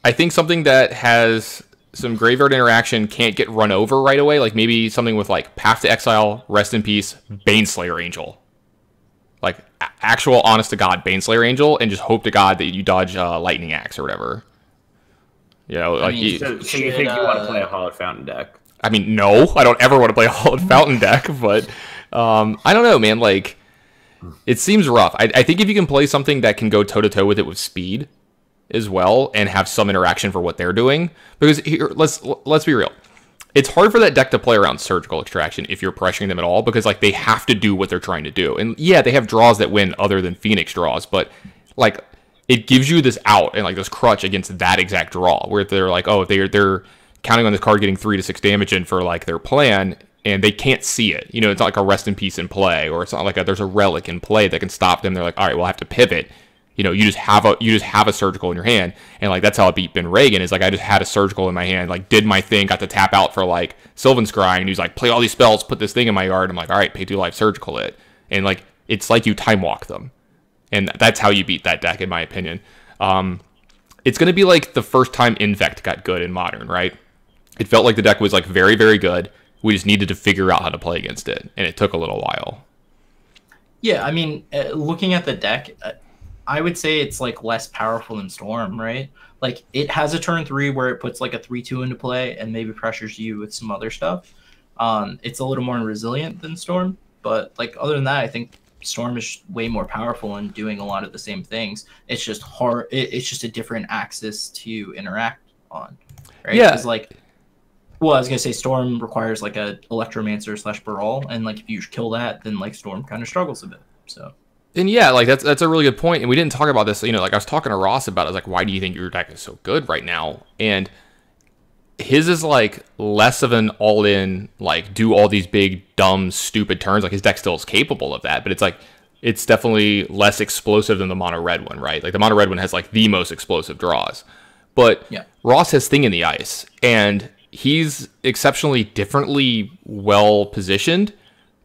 I think something that has some graveyard interaction can't get run over right away. Like maybe something with like Path to Exile, Rest in Peace, Baneslayer Angel, like actual honest to God Baneslayer Angel, and just hope to God that you dodge Lightning Axe or whatever. Like so you think you want to play a Hallowed Fountain deck? I mean, no, I don't ever want to play a Hallowed Fountain deck, but I don't know, man. Like, it seems rough. I think if you can play something that can go toe-to-toe with it with speed as well and have some interaction for what they're doing, because here, let's be real. It's hard for that deck to play around Surgical Extraction if you're pressuring them at all, because like they have to do what they're trying to do. And yeah, they have draws that win other than Phoenix draws, but like it gives you this out and like this crutch against that exact draw where they're like, oh, they're counting on this card getting 3 to 6 damage in for like their plan, and they can't see it. It's not like a Rest in Peace in play, or it's not like there's a Relic in play that can stop them. They're like, all right, we'll have to pivot. You just have a Surgical in your hand, and like that's how I beat Ben Reagan. Is like I just had a Surgical in my hand, like did my thing, got to tap out for like Sylvan Scry, and he's like, play all these spells, put this thing in my yard. I'm like, all right, pay 2 life, Surgical it, and like it's like you time walk them, and that's how you beat that deck, in my opinion. It's gonna be like the first time Infect got good in Modern, right? It felt like the deck was like very, very good. We just needed to figure out how to play against it, and it took a little while. Yeah, I mean, looking at the deck, I would say it's like less powerful than Storm, right? Like it has a turn 3 where it puts like a 3/2 into play and maybe pressures you with some other stuff. It's a little more resilient than Storm, but like other than that, I think Storm is way more powerful and doing a lot of the same things. It's just hard. It's just a different axis to interact on, right? Yeah. Because like, well, I was gonna say Storm requires like a Electromancer / Baral, and like if you kill that, then like Storm kind of struggles a bit. So. And yeah, like that's a really good point. And we didn't talk about this. Like I was talking to Ross about it. I was like, why do you think your deck is so good right now? And his is like less of an all-in, like do all these big, dumb, stupid turns. Like his deck still is capable of that, but it's like it's definitely less explosive than the mono red one, right? Like the mono red one has like the most explosive draws. But yeah. Ross has Thing in the Ice, and he's exceptionally differently well positioned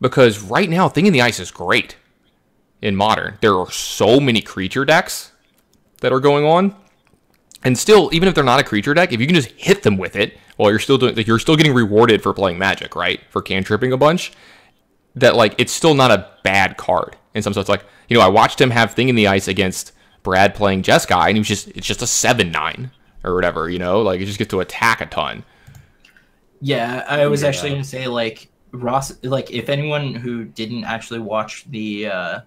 because right now Thing in the Ice is great. In Modern, there are so many creature decks that are going on, and still, even if they're not a creature deck, if you can just hit them with it, well, you're still getting rewarded for playing Magic, right? For cantripping a bunch. That like it's still not a bad card in some sense. Like I watched him have Thing in the Ice against Brad playing Jeskai, and it's just a 7/9 or whatever, like you just get to attack a ton. Yeah, I was actually gonna say like Ross, like if anyone who didn't actually watch the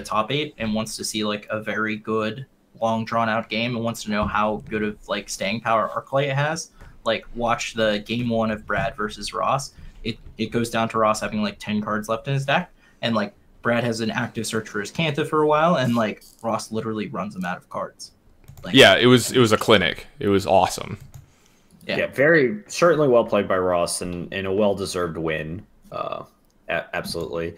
top 8 and wants to see like a very good long drawn out game and wants to know how good of like staying power Arclight has, like watch the game 1 of Brad versus Ross. It goes down to Ross having like 10 cards left in his deck, and like Brad has an active search for his Kanta for a while, and like Ross literally runs him out of cards. Like, yeah, it was a clinic. It was awesome. Yeah, very certainly well played by Ross, and a well deserved win. Absolutely.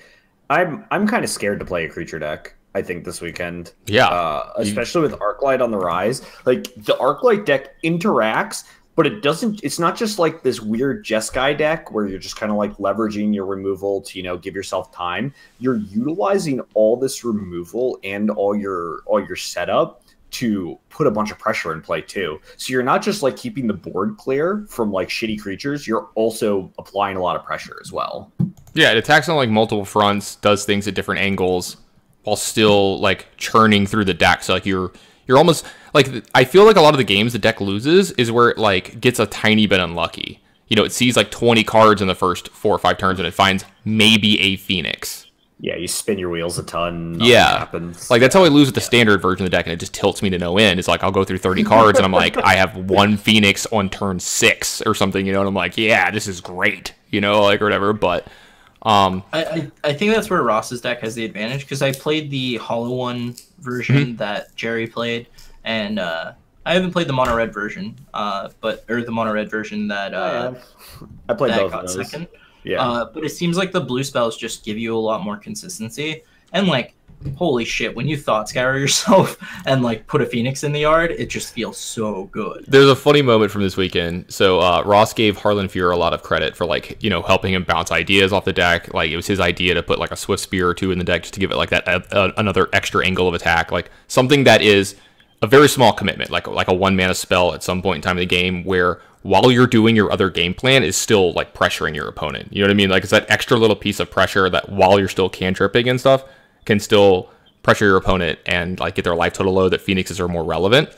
I'm kind of scared to play a creature deck. I think, this weekend. Yeah. Especially with Arclight on the rise. Like, the Arclight deck interacts, but it's not just like this weird Jeskai deck where you're just kind of like leveraging your removal to, give yourself time. You're utilizing all this removal and all your setup to put a bunch of pressure in play too. So you're not just like keeping the board clear from like shitty creatures, you're also applying a lot of pressure as well. Yeah, it attacks on like multiple fronts, does things at different angles while still like churning through the deck. So like you're almost like, I feel like a lot of the games the deck loses is where it like gets a tiny bit unlucky. It sees like 20 cards in the first 4 or 5 turns and it finds maybe a Phoenix. Yeah, you spin your wheels a ton. Yeah, happens. Like that's how I lose with the standard version of the deck, and it just tilts me to no end. It's like I'll go through 30 cards, and I'm like, I have 1 Phoenix on turn 6 or something, and I'm like, yeah, this is great, like or whatever. But I think that's where Ross's deck has the advantage, because I played the Hollow One version that Jerry played, and I haven't played the Mono Red version, or the Mono Red version that I played that both got of those. second. Yeah. But it seems like the blue spells just give you a lot more consistency. And like, holy shit, when you Thought Scour yourself and like put a Phoenix in the yard, it just feels so good. There's a funny moment from this weekend. So Ross gave Harlan Fuhr a lot of credit for like, helping him bounce ideas off the deck. Like it was his idea to put like a Swift Spear or 2 in the deck just to give it like that another extra angle of attack. Like something that is a very small commitment, like a 1-mana spell at some point in time in the game where while you're doing your other game plan is still like pressuring your opponent. You know what I mean? Like it's that extra little piece of pressure that while you're still cantripping and stuff can still pressure your opponent and like get their life total low, that Phoenixes are more relevant.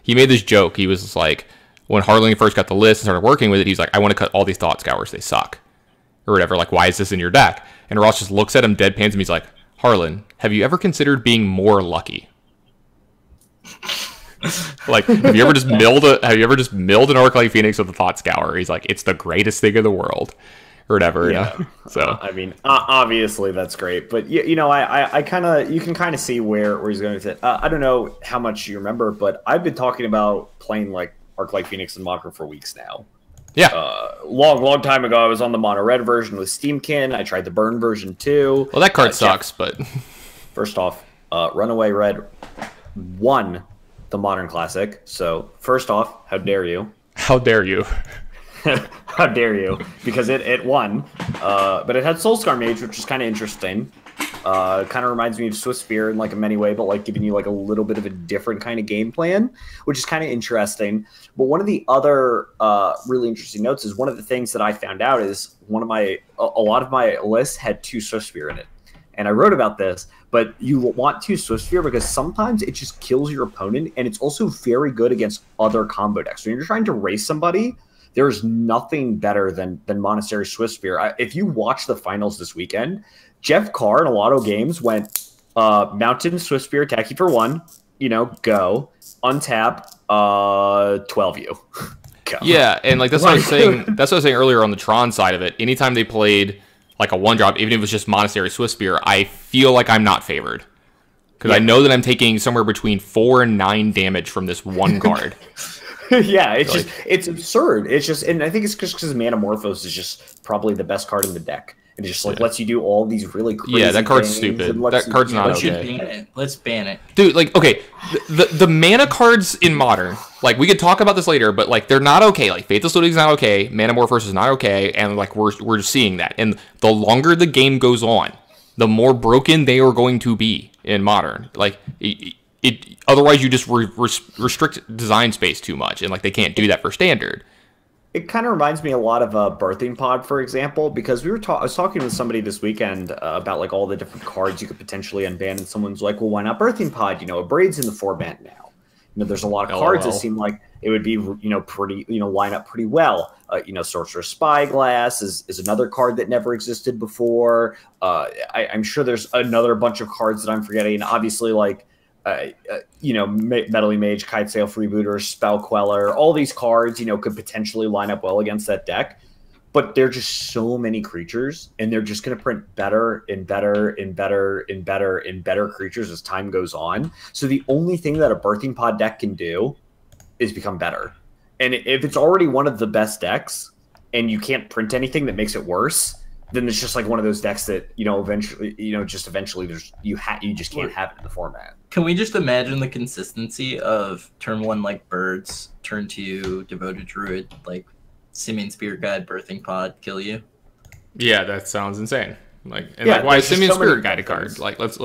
He made this joke. He was like, when Harlan first got the list and started working with it, he's like, I want to cut all these Thought Scours. They suck. Or whatever. Like, why is this in your deck? And Ross just looks at him, deadpans him. He's like, Harlan, have you ever considered being more lucky? Like, have you ever just milled an Arclight Phoenix with a Thought Scour? He's like, it's the greatest thing in the world, or whatever. Yeah. So I mean, obviously that's great, but I kind of, you can kind of see where he's going with it. I don't know how much you remember, but I've been talking about playing like Arclight Phoenix and Modern for weeks now. Yeah. Long time ago, I was on the Mono Red version with Steamkin. I tried the Burn version too. Well, that card sucks, but first off, Runaway Red won the Modern Classic. So first off, how dare you? How dare you? How dare you? Because it won. But it had Soulscar Mage, which is kind of interesting. Kind of reminds me of Swift Spear in like a many way, but like giving you like a little bit of a different kind of game plan, which is kind of interesting. But one of the other really interesting notes is one of the things that I found out is a lot of my lists had 2 Swift Spear in it. And I wrote about this, but you want 2 Swift Spear because sometimes it just kills your opponent, and it's also very good against other combo decks. When you're trying to race somebody, there's nothing better than Monastery Swift Spear. If you watch the finals this weekend, Jeff Carr in a lot of games went Mountain Swift Spear, attack you for 1, go, untap, 12U. Go. Yeah, and like that's what I was saying. That's what I was saying earlier on the Tron side of it. Anytime they played like a 1-drop, even if it was just Monastery Swift Spear, I feel like I'm not favored. Because I know that I'm taking somewhere between 4 and 9 damage from this one card. Yeah, it's absurd. It's just, and I think it's just because Manamorphose is just probably the best card in the deck. It just like lets you do all these really crazy that card's things. stupid. That card's not okay. okay. Let's ban it. Dude, like, okay, the mana cards in Modern, like, we could talk about this later, but, like, they're not okay. Like, Faithless Looting is not okay, Manamorphose is not okay, and, like, we're seeing that. And the longer the game goes on, the more broken they are going to be in Modern. Like, otherwise you just restrict design space too much, and, like, they can't do that for Standard. It kind of reminds me a lot of Birthing Pod, for example, because I was talking with somebody this weekend about like all the different cards you could potentially unban, and someone's like, "Well, why not Birthing Pod? Abraid's in the format now. There's a lot of cards that seem like it would be pretty line up pretty well. Sorcerer's Spyglass is another card that never existed before. I'm sure there's another bunch of cards that I'm forgetting. Obviously, like." Meddling Mage, Kitesail Freebooter, Spell Queller, all these cards, could potentially line up well against that deck. But they're just so many creatures, and they're just going to print better and better and better and better and better creatures as time goes on. So the only thing that a Birthing Pod deck can do is become better. And if it's already one of the best decks, and you can't print anything that makes it worse, then it's just like one of those decks that eventually there's you just can't have it in the format. Can we just imagine the consistency of turn 1 like Birds, turn 2 Devoted Druid, like Simian Spirit Guide, Birthing Pod, kill you? Yeah, that sounds insane. Like, and like, why is Simian Spirit Guide a card? Like, let's.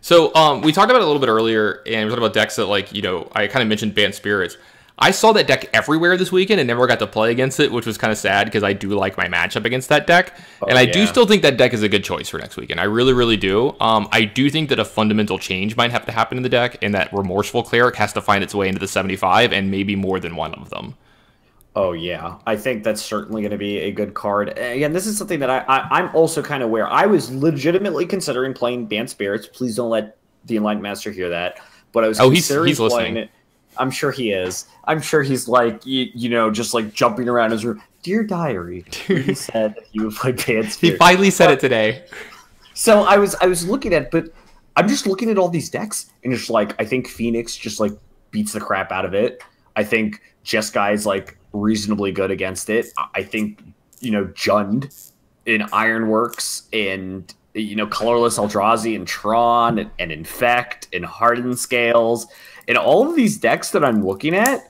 So, we talked about it a little bit earlier, and we talked about decks that, like, I kind of mentioned Bant Spirits. I saw that deck everywhere this weekend and never got to play against it, which was kind of sad because I do like my matchup against that deck. And I do still think that deck is a good choice for next weekend. I really, really do. I do think that a fundamental change might have to happen in the deck, and that Remorseful Cleric has to find its way into the 75, and maybe more than one of them. Oh, yeah. I think that's certainly going to be a good card. Again, this is something that I'm also kind of aware. I was legitimately considering playing Bant Spirits. Please don't let the Enlightened Master hear that. But I was considering he's playing listening. it. I'm sure he is. I'm sure he's like, just like jumping around his room. Dear Diary, he said that he would play Bant Spirits. He finally said it today. So I was looking at, but I'm just looking at all these decks and just like, I think Phoenix just like beats the crap out of it. I think Jeskai is like reasonably good against it. I think, Jund in Ironworks and, Colorless Eldrazi and Tron and Infect and Hardened Scales. And all of these decks that I'm looking at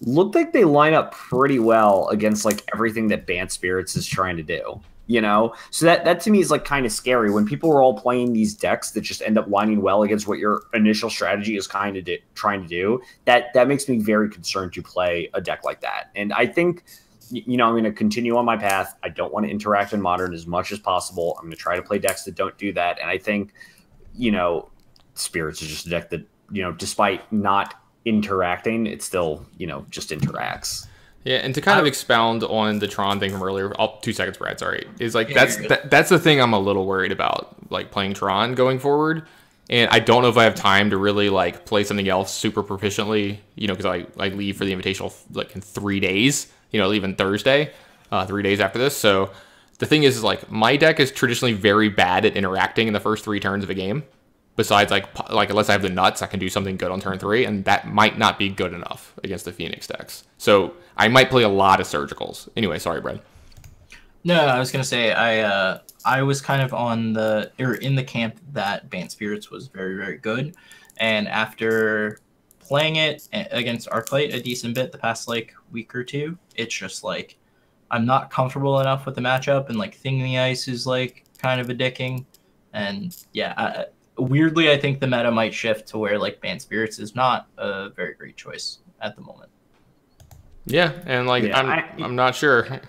look like they line up pretty well against like everything that Bant Spirits is trying to do. So that to me is like kind of scary when people are all playing these decks that just end up lining well against what your initial strategy is kind of trying to do. That makes me very concerned to play a deck like that. And I think, I'm going to continue on my path. I don't want to interact in Modern as much as possible. I'm going to try to play decks that don't do that. And I think, Spirits is just a deck that, despite not interacting, it still, just interacts. Yeah, and to kind of expound on the Tron thing from earlier, 2 seconds, Brad, sorry, is like that's the thing I'm a little worried about, like playing Tron going forward. And I don't know if I have time to really like play something else super proficiently, because I leave for the Invitational like in 3 days, leaving Thursday, 3 days after this. So the thing is like my deck is traditionally very bad at interacting in the first 3 turns of a game. Besides, like unless I have the nuts, I can do something good on turn 3, and that might not be good enough against the Phoenix decks. So I might play a lot of Surgicals. Anyway, sorry, Brad. No, I was gonna say I was kind of in the camp that Bant Spirits was very, very good, and after playing it against Arclight a decent bit the past like week or two, it's just like I'm not comfortable enough with the matchup, and like Thing in the Ice is like kind of addicting, and yeah. Weirdly, I think the meta might shift to where like Bant Spirits is not a very great choice at the moment. Yeah, and like I'm not sure.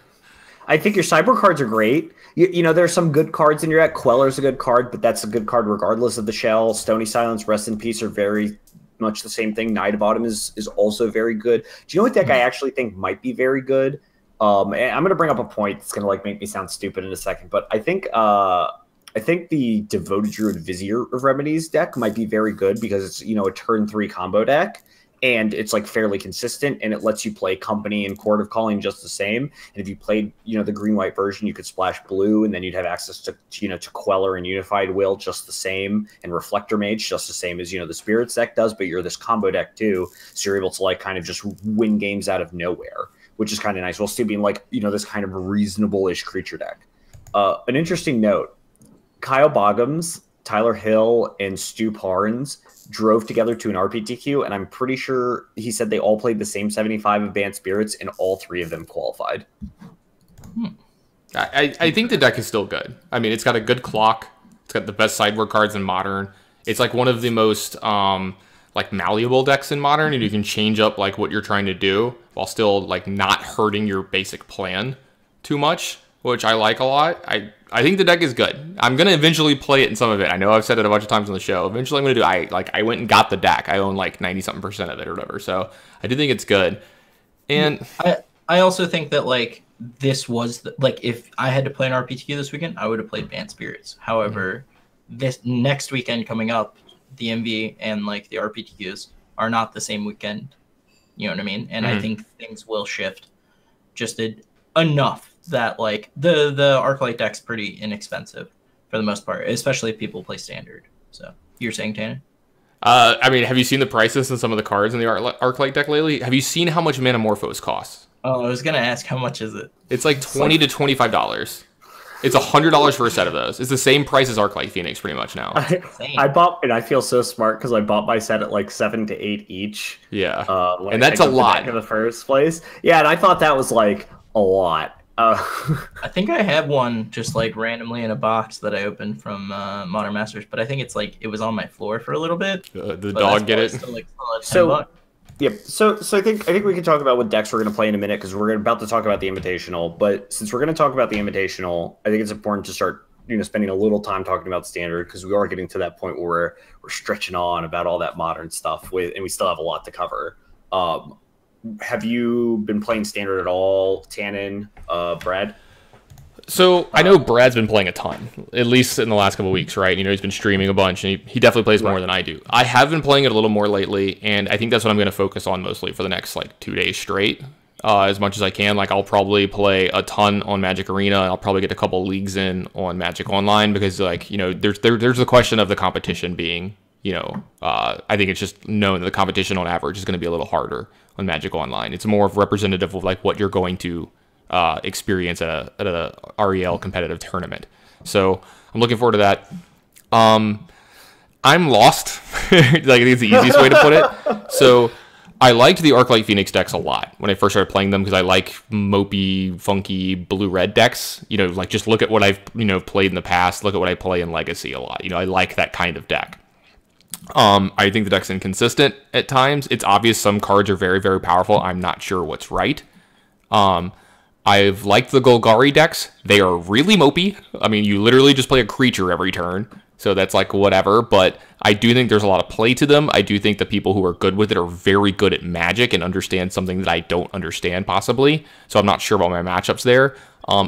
I think your cyber cards are great. There's some good cards in your deck. Queller's a good card, but that's a good card regardless of the shell. Stony Silence, Rest in Peace are very much the same thing. Night of Autumn is also very good. Do you know what deck I actually think might be very good? And I'm going to bring up a point that's going to like make me sound stupid in a second, but I think the Devoted Druid Vizier of Remedies deck might be very good because it's, a turn 3 combo deck and it's like fairly consistent and it lets you play Company and Court of Calling just the same. And if you played, the green-white version, you could splash blue and then you'd have access to to Queller and Unified Will just the same and Reflector Mage just the same as, the Spirits deck does, but you're this combo deck too. So you're able to like kind of just win games out of nowhere, which is kind of nice while still being like, this kind of reasonable-ish creature deck. An interesting note. Kyle Boggums, Tyler Hill, and Stu Parnes drove together to an RPTQ, and I'm pretty sure he said they all played the same 75 of Bant Spirits, and all 3 of them qualified. I think the deck is still good. I mean, it's got a good clock. It's got the best sideboard cards in Modern. It's like one of the most like malleable decks in Modern, and you can change up like what you're trying to do while still like not hurting your basic plan too much, which I like a lot. I think the deck is good. I'm going to eventually play it in some of it. I know I've said it a bunch of times on the show. Eventually I'm going to do I went and got the deck. I own like 90-something% of it or whatever. So I do think it's good. And I also think that like this was like if I had to play an RPTQ this weekend, I would have played Bant Spirits. However, this next weekend coming up, the MV and like the RPTQs are not the same weekend. You know what I mean? And I think things will shift just enough that like the Arclight deck's pretty inexpensive for the most part, especially if people play Standard. So you're saying, Tannen? I mean, have you seen the prices and some of the cards in the Arclight deck lately? Have you seen how much Manamorphose costs? Oh, I was gonna ask how much is it? It's like $20 to $25. It's $100 for a set of those. It's the same price as Arclight Phoenix pretty much now. I bought, and I feel so smart because I bought my set at like 7 to 8 each. Yeah, when and that's I a lot in the first place. Yeah, and I thought that was like a lot. I think I have one just like randomly in a box that I opened from Modern Masters, but I think it's like it was on my floor for a little bit. The dog get it. Still, like, so. Yep. So I think we can talk about what decks we're going to play in a minute because we're about to talk about the Invitational. But since we're going to talk about the Invitational, I think it's important to start spending a little time talking about Standard because we are getting to that point where we're stretching on about all that modern stuff and we still have a lot to cover. Have you been playing Standard at all, Tannen, Brad? So I know Brad's been playing a ton, at least in the last couple of weeks, right? He's been streaming a bunch, and he definitely plays more than I do. I have been playing it a little more lately, and I think that's what I'm going to focus on mostly for the next like 2 days straight, as much as I can. Like I'll probably play a ton on Magic Arena, and I'll probably get a couple leagues in on Magic Online because like there's the question of the competition being I think it's just known that the competition on average is going to be a little harder on Magic Online. It's more of representative of like what you're going to experience at a REL competitive tournament. So I'm looking forward to that. I'm lost. Like I think it's the easiest way to put it. So I liked the Arclight Phoenix decks a lot when I first started playing them because I like mopey, funky blue-red decks. Like just look at what I've played in the past. Look at what I play in Legacy a lot. I like that kind of deck. I think the deck's inconsistent at times. It's obvious some cards are very, very powerful. I'm not sure what's right. I've liked the Golgari decks. They are really mopey. I mean, you literally just play a creature every turn, so that's like whatever, but I do think there's a lot of play to them. I do think the people who are good with it are very good at Magic and understand something that I don't understand, possibly, so I'm not sure about my matchups there.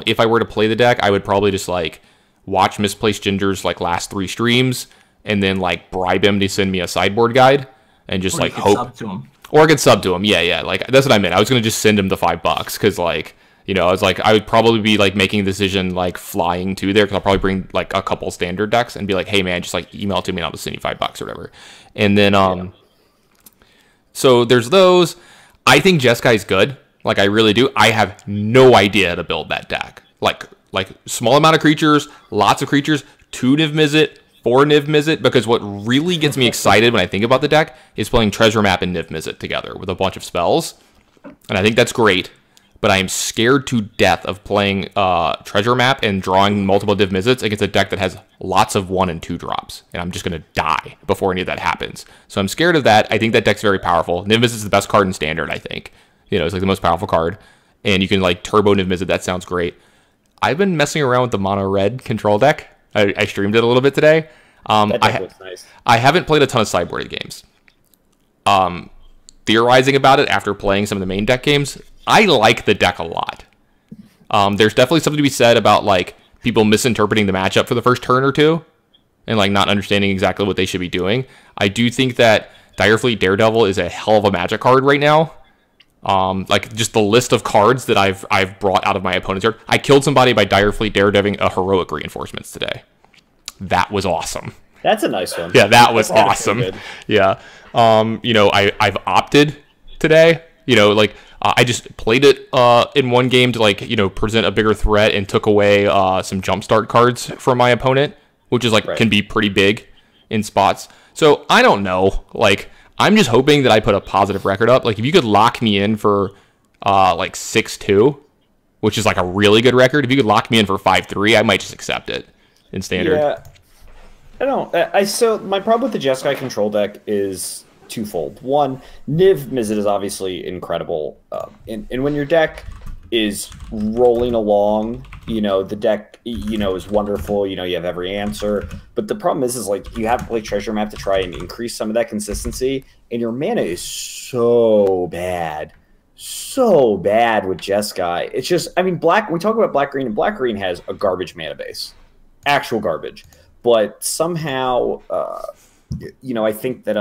If I were to play the deck, I would probably just, like, watch Misplaced Ginger's, like, last 3 streams, and then, like, bribe him to send me a sideboard guide, and just, like, hope. Sub to him. Or I could sub to him, yeah, like, that's what I meant. I was going to just send him the $5, because, like, I was like, I would probably be, like, making a decision, like, flying to there, because I'll probably bring, like, a couple standard decks, and be like, hey, man, just, like, email it to me, and I'll just send you $5 or whatever. And then, so there's those. I think Jeskai good. Like, I really do. I have no idea how to build that deck. Like small amount of creatures, lots of creatures, 2 Niv Mizzet, 4 Niv Mizzet, because what really gets me excited when I think about the deck is playing Treasure Map and Niv Mizzet together with a bunch of spells. And I think that's great, but I am scared to death of playing Treasure Map and drawing multiple Niv Mizzets against a deck that has lots of 1 and 2 drops, and I'm just going to die before any of that happens. So I'm scared of that. I think that deck's very powerful. Niv Mizzet is the best card in Standard, I think. It's like the most powerful card, and you can like turbo Niv Mizzet. That sounds great. I've been messing around with the mono red control deck. I streamed it a little bit today. That deck looks nice. I haven't played a ton of sideboarded games. Theorizing about it after playing some of the main deck games, I like the deck a lot. There's definitely something to be said about like people misinterpreting the matchup for the first turn or two, and like not understanding exactly what they should be doing. I do think that Direfleet Daredevil is a hell of a Magic card right now. Like just the list of cards that I've brought out of my opponent's yard. I killed somebody by Direfleet Daredeving a heroic reinforcements today. That was awesome. That's a nice one. Yeah, that was awesome. Yeah. I've opted today. I just played it in one game to like, present a bigger threat and took away some jumpstart cards from my opponent, which is like can be pretty big in spots. So I don't know. Like I'm just hoping that I put a positive record up. Like if you could lock me in for like 6-2, which is like a really good record. If you could lock me in for 5-3, I might just accept it in Standard. Yeah. I don't. So my problem with the Jeskai control deck is twofold. One, Niv Mizzet is obviously incredible, and when your deck is rolling along, the deck, is wonderful. You have every answer, but the problem is like you have to play Treasure Map to try and increase some of that consistency, and your mana is so bad with Jeskai. It's just, I mean, we talk about Black Green, and Black Green has a garbage mana base, actual garbage, but somehow, I think that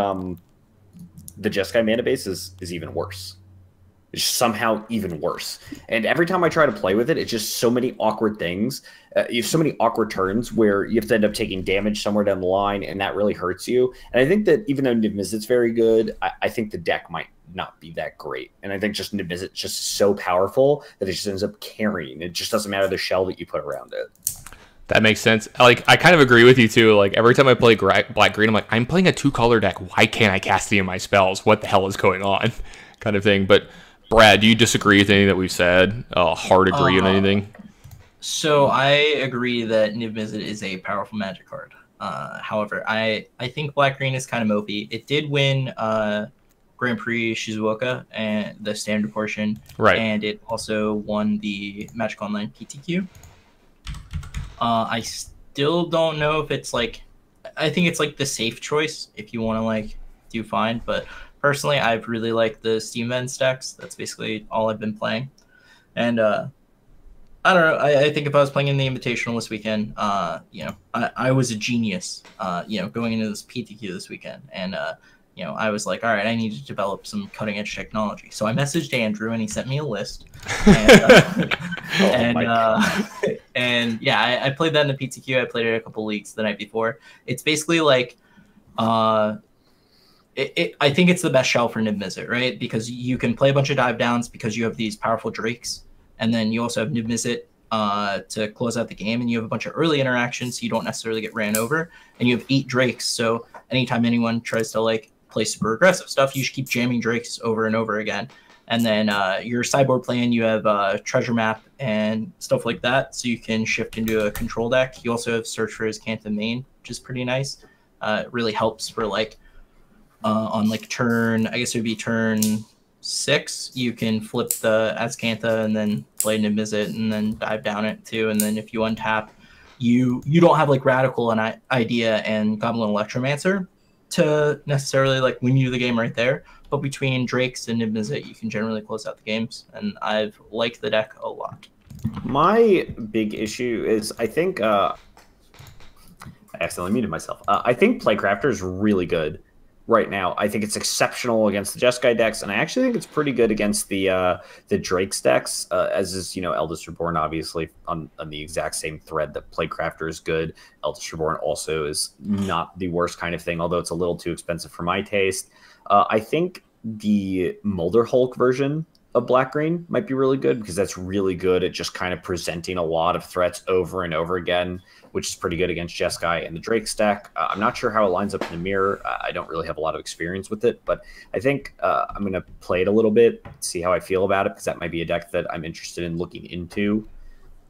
the Jeskai mana base is even worse. It's somehow even worse. And every time I try to play with it, it's just so many awkward things. You have so many awkward turns where you have to end up taking damage somewhere down the line, and that really hurts you. And I think that even though Niv Mizzet's very good, I think the deck might not be that great. And I think just Niv Mizzet's just so powerful that it just ends up carrying. It just doesn't matter the shell that you put around it. That makes sense. Like, I kind of agree with you too. Like, every time I play black green, I'm like, I'm playing a 2-color deck. Why can't I cast any of my spells? What the hell is going on? Kind of thing. But Brad, do you disagree with anything that we've said? Hard agree on anything? So I agree that Niv Mizzet is a powerful Magic card. However, I think black green is kind of mopey. It did win Grand Prix Shizuoka and the standard portion, right? And it also won the Magic Online PTQ. I still don't know if it's like, I think it's like the safe choice if you want to like do fine. But personally, I've really liked the Steam Vents decks. That's basically all I've been playing. And I don't know. I think if I was playing in the Invitational this weekend, I was a genius, going into this PTQ this weekend. And, I was like, all right, I need to develop some cutting edge technology. So I messaged Andrew and he sent me a list. And, I played that in the PTQ. I played it a couple leagues the night before. It's basically like, I think it's the best shell for Niv Mizzet, right? Because you can play a bunch of dive downs because you have these powerful Drakes. And then you also have Niv Mizzet to close out the game. And you have a bunch of early interactions, so you don't necessarily get ran over. And you have 8 Drakes. So anytime anyone tries to like play super aggressive stuff, you should keep jamming Drakes over and over again. And then your sideboard plan, you have Treasure Map and stuff like that. So you can shift into a control deck. You also have Search for Azcanta main, which is pretty nice. It really helps for like on like turn, I guess it would be turn 6, you can flip the Azcanta and then play Niv Mizzet and then dive down it too. And then if you untap, you don't have like Radical and Idea and Goblin Electromancer to necessarily like win you the game right there. But between Drakes and Niv Mizzet, you can generally close out the games. And I've liked the deck a lot. My big issue is I think I accidentally muted myself. I think Playcrafter is really good right now. I think it's exceptional against the Jeskai decks, and I actually think it's pretty good against the Drakes decks, as is, Eldest Reborn, obviously, on the exact same thread that Playcrafter is good. Eldest Reborn also is not the worst kind of thing, although it's a little too expensive for my taste. I think the Mulder Hulk version of Black-Green might be really good, because that's really good at just kind of presenting a lot of threats over and over again, which is pretty good against Jeskai and the Drake stack. I'm not sure how it lines up in the mirror. I don't really have a lot of experience with it, but I think I'm going to play it a little bit, see how I feel about it, because that might be a deck that I'm interested in looking into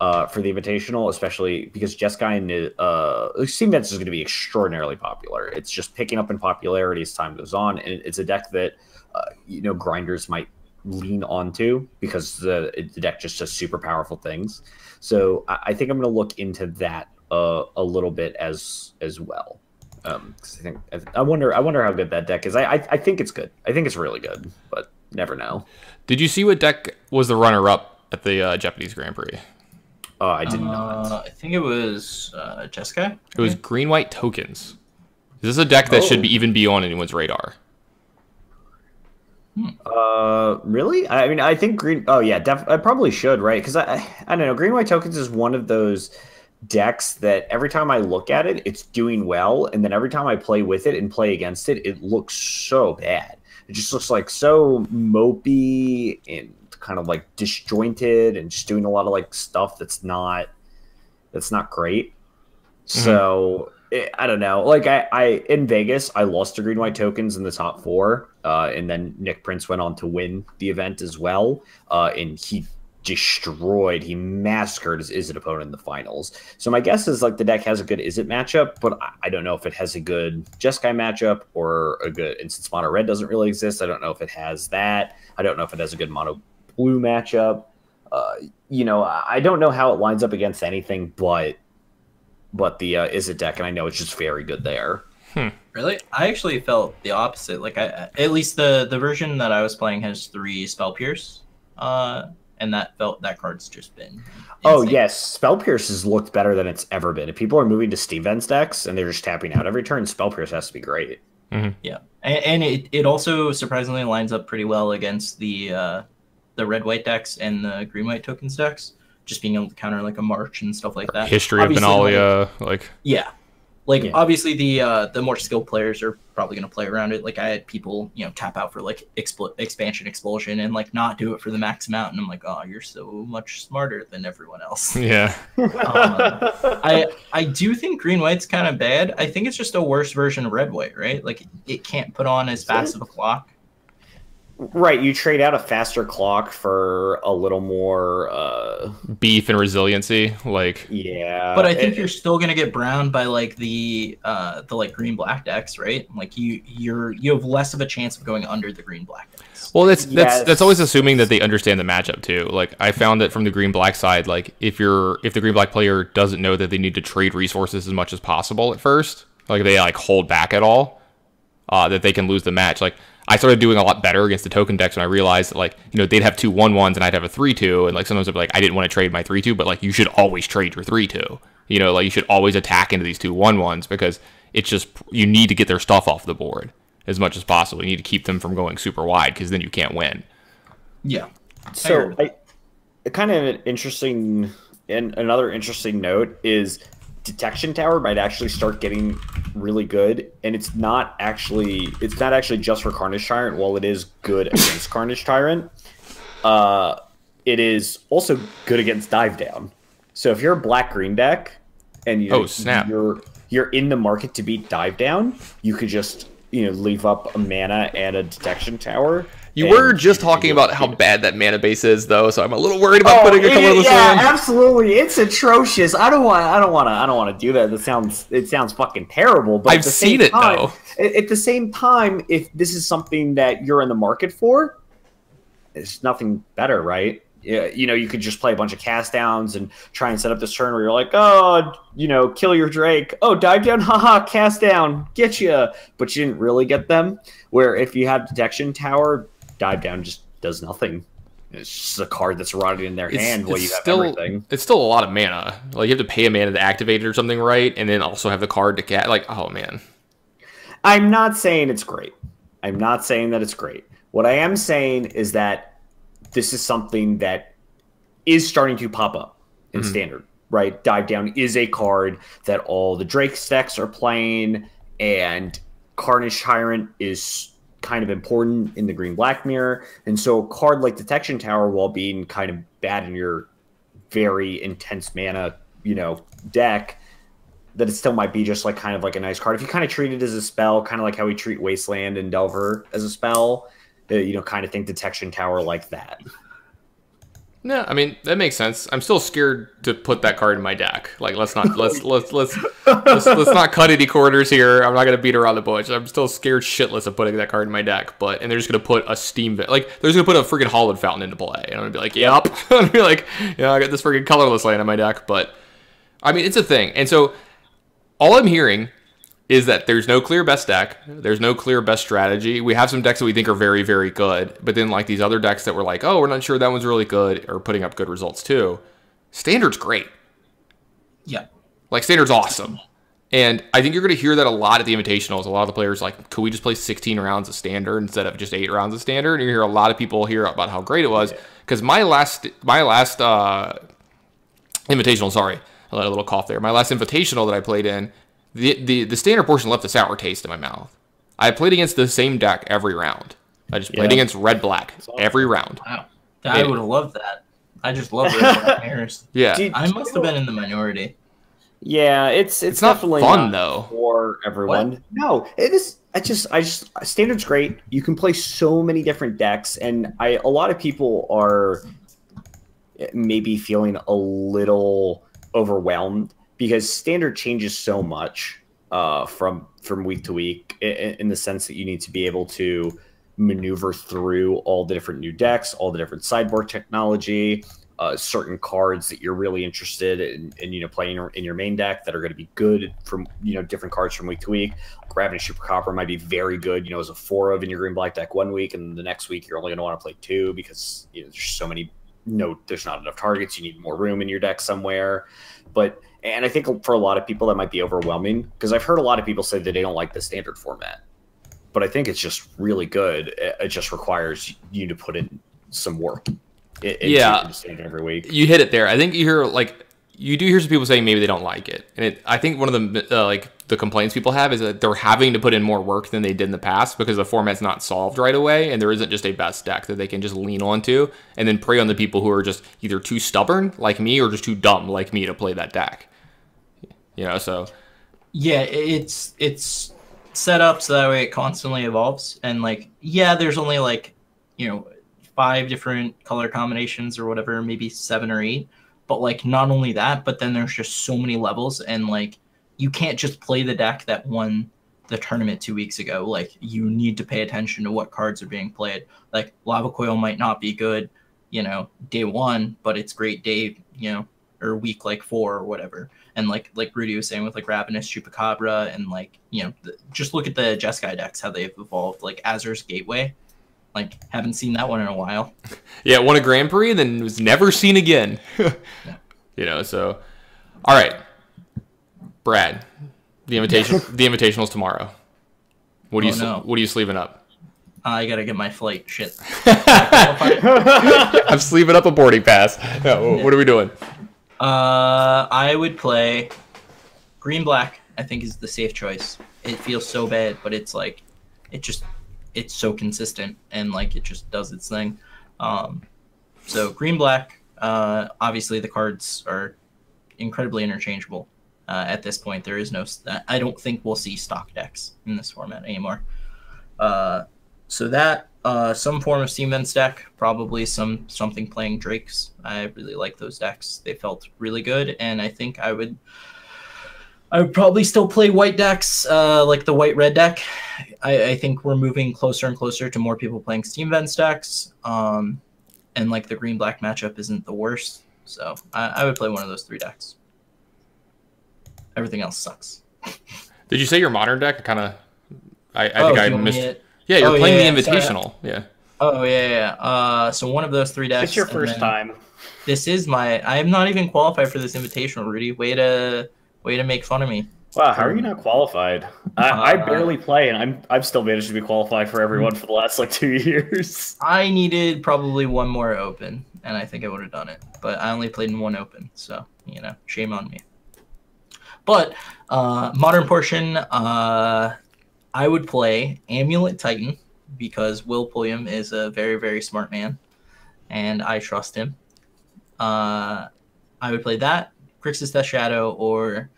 for the Invitational, especially because Jeskai and Steam Vents is going to be extraordinarily popular. It's just picking up in popularity as time goes on, and it's a deck that grinders might lean onto because the deck just does super powerful things. So I think I'm going to look into that a little bit as well. I wonder how good that deck is. I think it's good. I think it's really good, but never know. Did you see what deck was the runner-up at the Japanese Grand Prix? I did not. I think it was Jeskai. It was green-white tokens. Is this a deck that should even be on anyone's radar? Really? I mean, I think green. Oh yeah, I probably should, right? Because I don't know. Green white tokens is one of those decks that every time I look at it, it's doing well, and then every time I play with it and play against it, it looks so bad. It just looks like so mopey and kind of like disjointed, and just doing a lot of like stuff that's not great. So I don't know. Like I in Vegas, I lost to green white tokens in the top 4, and then Nick Prince went on to win the event as well, and he massacred his Izzet opponent in the finals. So my guess is like the deck has a good Izzet matchup, but I don't know if it has a good Jeskai matchup or a good. And since mono red doesn't really exist, I don't know if it has that. I don't know if it has a good mono blue matchup. I don't know how it lines up against anything, but the Izzet deck, and I know it's just very good there. Really? I actually felt the opposite. Like at least the version that I was playing has 3 Spell Pierce, and that card's just been insane. Oh yes, Spell Pierce has looked better than it's ever been. If people are moving to Steam Vents decks and they're just tapping out every turn, Spell Pierce has to be great. Yeah, and it also surprisingly lines up pretty well against the red-white decks and the green-white tokens decks. Just being able to counter like a March and stuff like that. History of Benalia, like Like Yeah. obviously the more skilled players are probably going to play around it. Like I had people, tap out for like expansion expulsion and like not do it for the max amount, and I'm like, oh, you're so much smarter than everyone else. Yeah. I do think green white's kind of bad. I think it's just a worse version of red white, right? Like it can't put on as fast of a clock. Right, you trade out a faster clock for a little more Beef and resiliency, like yeah. But I think you're still gonna get browned by like the like green black decks, right? Like you have less of a chance of going under the green black decks. well, that's Yes. always assuming that they understand the matchup too. Like I found that from the green black side, like if the green black player doesn't know that they need to trade resources as much as possible at first, like if they like hold back at all, that they can lose the match. Like I started doing a lot better against the token decks when I realized that, like, they'd have 2 1-1s and I'd have a 3-2, and like sometimes I'd be like, I didn't want to trade my 3-2, but like you should always trade your 3-2. Like you should always attack into these 2 1-1s because it's just you need to get their stuff off the board as much as possible. You need to keep them from going super wide because then you can't win. Yeah. So kind of an interesting, and another interesting note is Detection Tower might actually start getting really good, and it's not actually just for Carnage Tyrant. While it is good against Carnage Tyrant, it is also good against Dive Down. So if you're a black green deck and you're in the market to beat Dive Down, you could just leave up a mana and a Detection Tower. You were just talking about how bad that mana base is, though, so I'm a little worried about putting a colorless land. Absolutely, it's atrocious. I don't want to do that. It sounds fucking terrible. But I've seen it though. At the same time, if this is something that you're in the market for, it's nothing better, right? You could just play a bunch of cast downs and try and set up this turn where you're like, oh, kill your Drake. Oh, dive down, haha, cast down, get you. But you didn't really get them. Where if you have Detection Tower, dive down just does nothing. It's just a card that's rotted in their hand while you have everything. It's still a lot of mana. Like you have to pay a mana to activate it or something, right? And then also have the card to get. Like, oh man. I'm not saying it's great. I'm not saying that it's great. What I am saying is that this is something that is starting to pop up in Standard, right? Dive Down is a card that all the Drake decks are playing, and Carnage Tyrant is kind of important in the green-black mirror. And so a card like Detection Tower, while being kind of bad in your very intense mana, deck, that it still might be just like kind of like a nice card. If you kind of treat it as a spell, kind of like how we treat Wasteland and Delver as a spell, kind of think Detection Tower like that. No, I mean that makes sense. I'm still scared to put that card in my deck. Like let's not cut any corners here. I'm not gonna beat around the bush. I'm still scared shitless of putting that card in my deck. And they're just gonna put a they're just gonna put a freaking Hollowed Fountain into play, and I'm gonna be like, yep. I'm gonna be like, I got this freaking colorless land in my deck. But I mean, it's a thing. And so all I'm hearing is that there's no clear best deck. There's no clear best strategy. We have some decks that we think are very, very good, but then like these other decks that we're like, oh, we're not sure that one's really good, are putting up good results too. Standard's great. Yeah. Like Standard's awesome. And I think you're going to hear that a lot at the Invitationals. A lot of the players like, could we just play 16 rounds of Standard instead of just 8 rounds of Standard? And you hear a lot of people hear about how great it was. Because my last Invitational, sorry, I let a little cough there. My last Invitational that I played in, the Standard portion left a sour taste in my mouth. I played against the same deck every round. I just played against red-black every round. Wow. I would have loved that. I just love red-black mirrors. Yeah. I must have been in the minority. Yeah, it's not definitely fun, not though. For everyone. What? No, it is. I just Standard's great. You can play so many different decks, and a lot of people are maybe feeling a little overwhelmed because Standard changes so much from week to week in the sense that you need to be able to maneuver through all the different new decks, all the different sideboard technology, certain cards that you're really interested in playing in your main deck that are going to be good from different cards from week to week. Ravenous Super Copper might be very good as a 4 of in your green black deck one week, and the next week you're only going to want to play 2 because there's so many there's not enough targets. You need more room in your deck somewhere. And I think for a lot of people that might be overwhelming because I've heard a lot of people say that they don't like the Standard format, but I think it's just really good. It just requires you to put in some work. Into Standard every week. You hit it there. I think you do hear some people saying maybe they don't like it, and I think one of the the complaints people have is that they're having to put in more work than they did in the past because the format's not solved right away, and there isn't just a best deck that they can just lean onto and then prey on the people who are just either too stubborn like me or just too dumb like me to play that deck. You know, so yeah, it's set up so that way it constantly evolves, and like there's only like 5 different color combinations or whatever, maybe 7 or 8, but like not only that, but then there's just so many levels, and like you can't just play the deck that won the tournament 2 weeks ago. Like you need to pay attention to what cards are being played. Like Lava Coil might not be good, day 1, but it's great day, or week like 4 or whatever. And like Rudy was saying with like Ravenous Chupacabra and like, just look at the Jeskai decks, how they've evolved. Like Azur's Gateway, like haven't seen that one in a while. Yeah, won a Grand Prix and then was never seen again. Yeah. So all right. Brad, the invitational's tomorrow. What are you sleeving up? I gotta get my flight. Shit. I'm sleeving up a boarding pass. No, what are we doing? I would play green black. I think is the safe choice. It feels so bad, but it's like it's so consistent and like it just does its thing. So green black. Obviously the cards are incredibly interchangeable. At this point, there is no. I don't think we'll see stock decks in this format anymore. So that some form of Steam Vents deck, probably something playing Drakes. I really like those decks. They felt really good, and I think I would probably still play white decks, like the white-red deck. I think we're moving closer and closer to more people playing Steam Vents decks, and like the green-black matchup isn't the worst. So I would play one of those 3 decks. Everything else sucks. Did you say your modern deck? I think I missed. Yeah, you're playing the Invitational. Sorry. Yeah. Oh yeah. So one of those 3 decks. It's your first time. This is I am not even qualified for this Invitational, Rudy. Way to make fun of me. Wow, how are you not qualified? I barely play, and I've still managed to be qualified for everyone for the last like 2 years. I needed probably one more open, and I think I would have done it. But I only played in 1 open, so shame on me. But modern portion, I would play Amulet Titan because Will Pulliam is a very, very smart man, and I trust him. I would play that, Grixis Death Shadow, or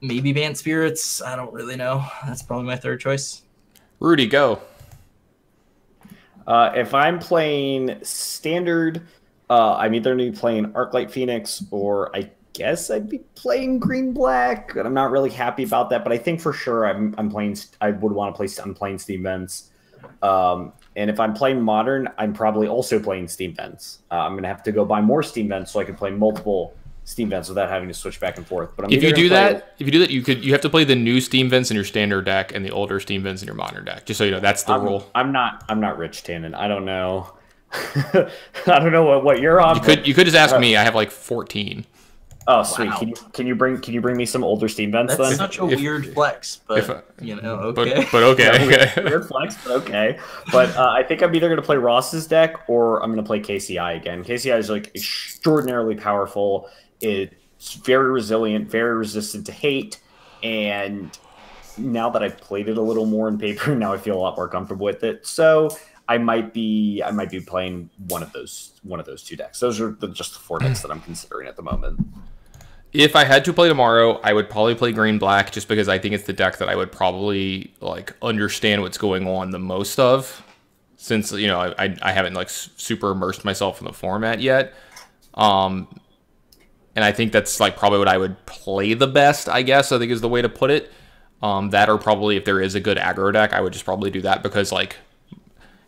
maybe Bant Spirits. I don't really know. That's probably my 3rd choice. Rudy, go. If I'm playing Standard, I'm either going to be playing Arclight Phoenix or I guess I'd be playing green black, and I'm not really happy about that. But I think for sure I'm playing. I would want to play. I'm playing Steam Vents, and if I'm playing Modern, I'm probably also playing Steam Vents. I'm gonna have to go buy more Steam Vents so I can play multiple Steam Vents without having to switch back and forth. But if you do that, you have to play the new Steam Vents in your standard deck and the older Steam Vents in your modern deck. Just so you know, that's the rule. I'm not Rich Tannen. I don't know. I don't know what you're on. You could just ask me. I have like 14. Oh, sweet. Wow. Can you bring me some older Steam Vents then? That's such a weird flex, but okay. But okay. Weird flex, but okay. But I think I'm either going to play Ross's deck or I'm going to play KCI again. KCI is like extraordinarily powerful. It's very resilient, very resistant to hate, and now that I've played it a little more in paper, now I feel a lot more comfortable with it. So I might be playing one of those 2 decks. Those are just the 4 decks that I'm considering at the moment. If I had to play tomorrow, I would probably play green black just because I think it's the deck that I would probably like understand what's going on the most of, since I haven't like super immersed myself in the format yet. And I think that's like probably what I would play the best, I guess, I think is the way to put it. That, or probably if there is a good aggro deck, I would just probably do that because like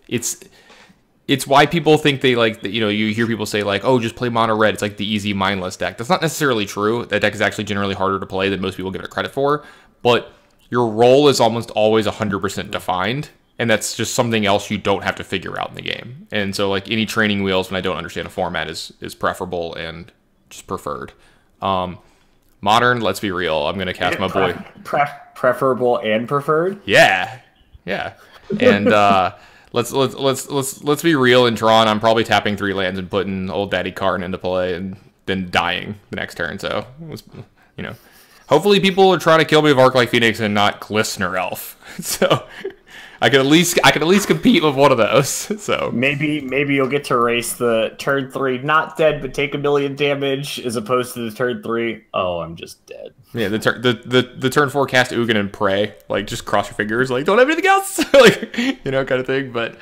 it's why people think they like, you hear people say like, oh, just play mono red. It's like the easy mindless deck. That's not necessarily true. That deck is actually generally harder to play than most people give it credit for. But your role is almost always 100% defined. And that's just something else you don't have to figure out in the game. And so like any training wheels when I don't understand a format is preferable and just preferred. Modern, let's be real. I'm going to cast my boy. Preferable and preferred? Yeah. And let's be real and Tron. I'm probably tapping 3 lands and putting old Daddy Karn into play and then dying the next turn. So Hopefully people are trying to kill me with Arclight Phoenix and not Glistener Elf. So I can at least compete with one of those. So maybe you'll get to race the turn 3 not dead but take 1,000,000 damage as opposed to the turn 3 oh I'm just dead. Yeah, the turn 4 cast Ugin and pray, like just cross your fingers, like don't have anything else, like kind of thing. But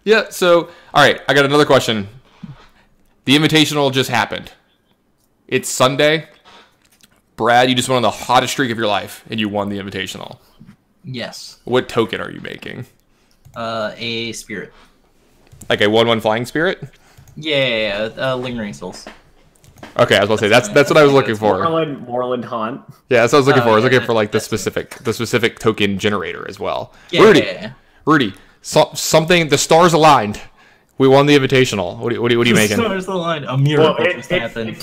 yeah, so all right, I got another question. The Invitational just happened. It's Sunday. Brad, you just went on the hottest streak of your life, and you won the Invitational. Yes. What token are you making? A spirit. Like a 1/1 flying spirit? Yeah, Lingering Souls. Okay, I was about to say that's what I was looking for. Moreland Haunt. Yeah, that's what I was looking for. I was looking for like the that's specific token generator as well. Yeah. Rudy, something. The stars aligned. We won the Invitational. What are you making? Stars aligned. A miracle just happened.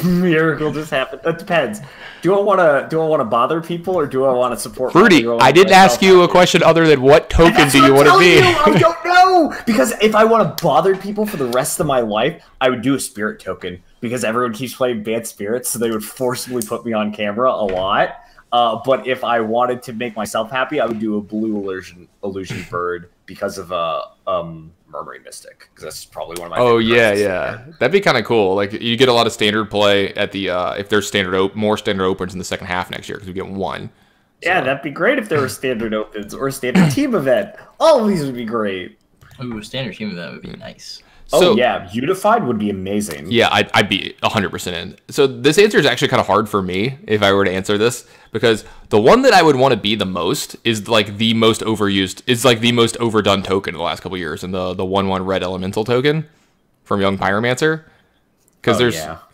Miracle just happened. It depends. Do I want to bother people or do I want to support? Rudy, I didn't ask you a question other than what token do you want to be? I don't know because if I want to bother people for the rest of my life, I would do a spirit token because everyone keeps playing bad spirits, so they would forcibly put me on camera a lot. But if I wanted to make myself happy, I would do a blue illusion bird because of Murmuring Mystic, because that's probably one of my yeah, that'd be kind of cool. Like you get a lot of standard play at the if there's more standard opens in the second half next year because we get one. Yeah, that'd be great if there were standard opens or a standard team event. All of these would be great. Ooh, standard team event would be nice. So, yeah, Unified would be amazing. Yeah, I'd be 100% in. So this answer is actually kind of hard for me if I were to answer this, because the one that I would want to be the most is like the most overused, is like the most overdone token in the last couple of years, and the 1/1 red elemental token from Young Pyromancer. Because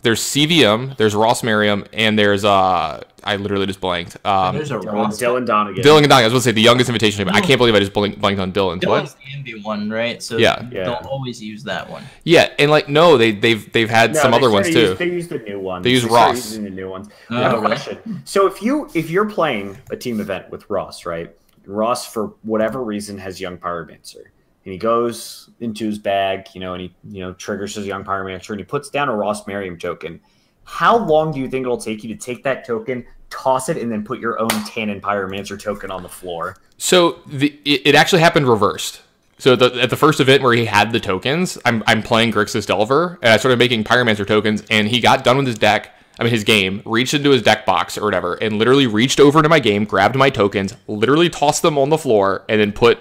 there's CVM, there's Ross Merriam, and there's I literally just blanked. There's a Dylan Donegan. Dylan Donegan. I was going to say the youngest invitation. I can't believe I just blanked on Dylan. Dylan's the MV1, right? So they'll always use that one. Yeah, and like no, they've had some other ones too. They use the new ones. They use Ross. Using the new ones. I have a question. So if you're playing a team event with Ross, right? Ross for whatever reason has Young Pyromancer. And he goes into his bag, and he triggers his Young Pyromancer, and he puts down a Ross Merriam token. How long do you think it'll take you to take that token, toss it, and then put your own Tannin Pyromancer token on the floor? So it actually happened reversed. So at the first event where he had the tokens, I'm playing Grixis Delver, and I started making Pyromancer tokens, and he got done with his deck. His game, reached into his deck box or whatever, and literally reached over to my game, grabbed my tokens, literally tossed them on the floor, and then put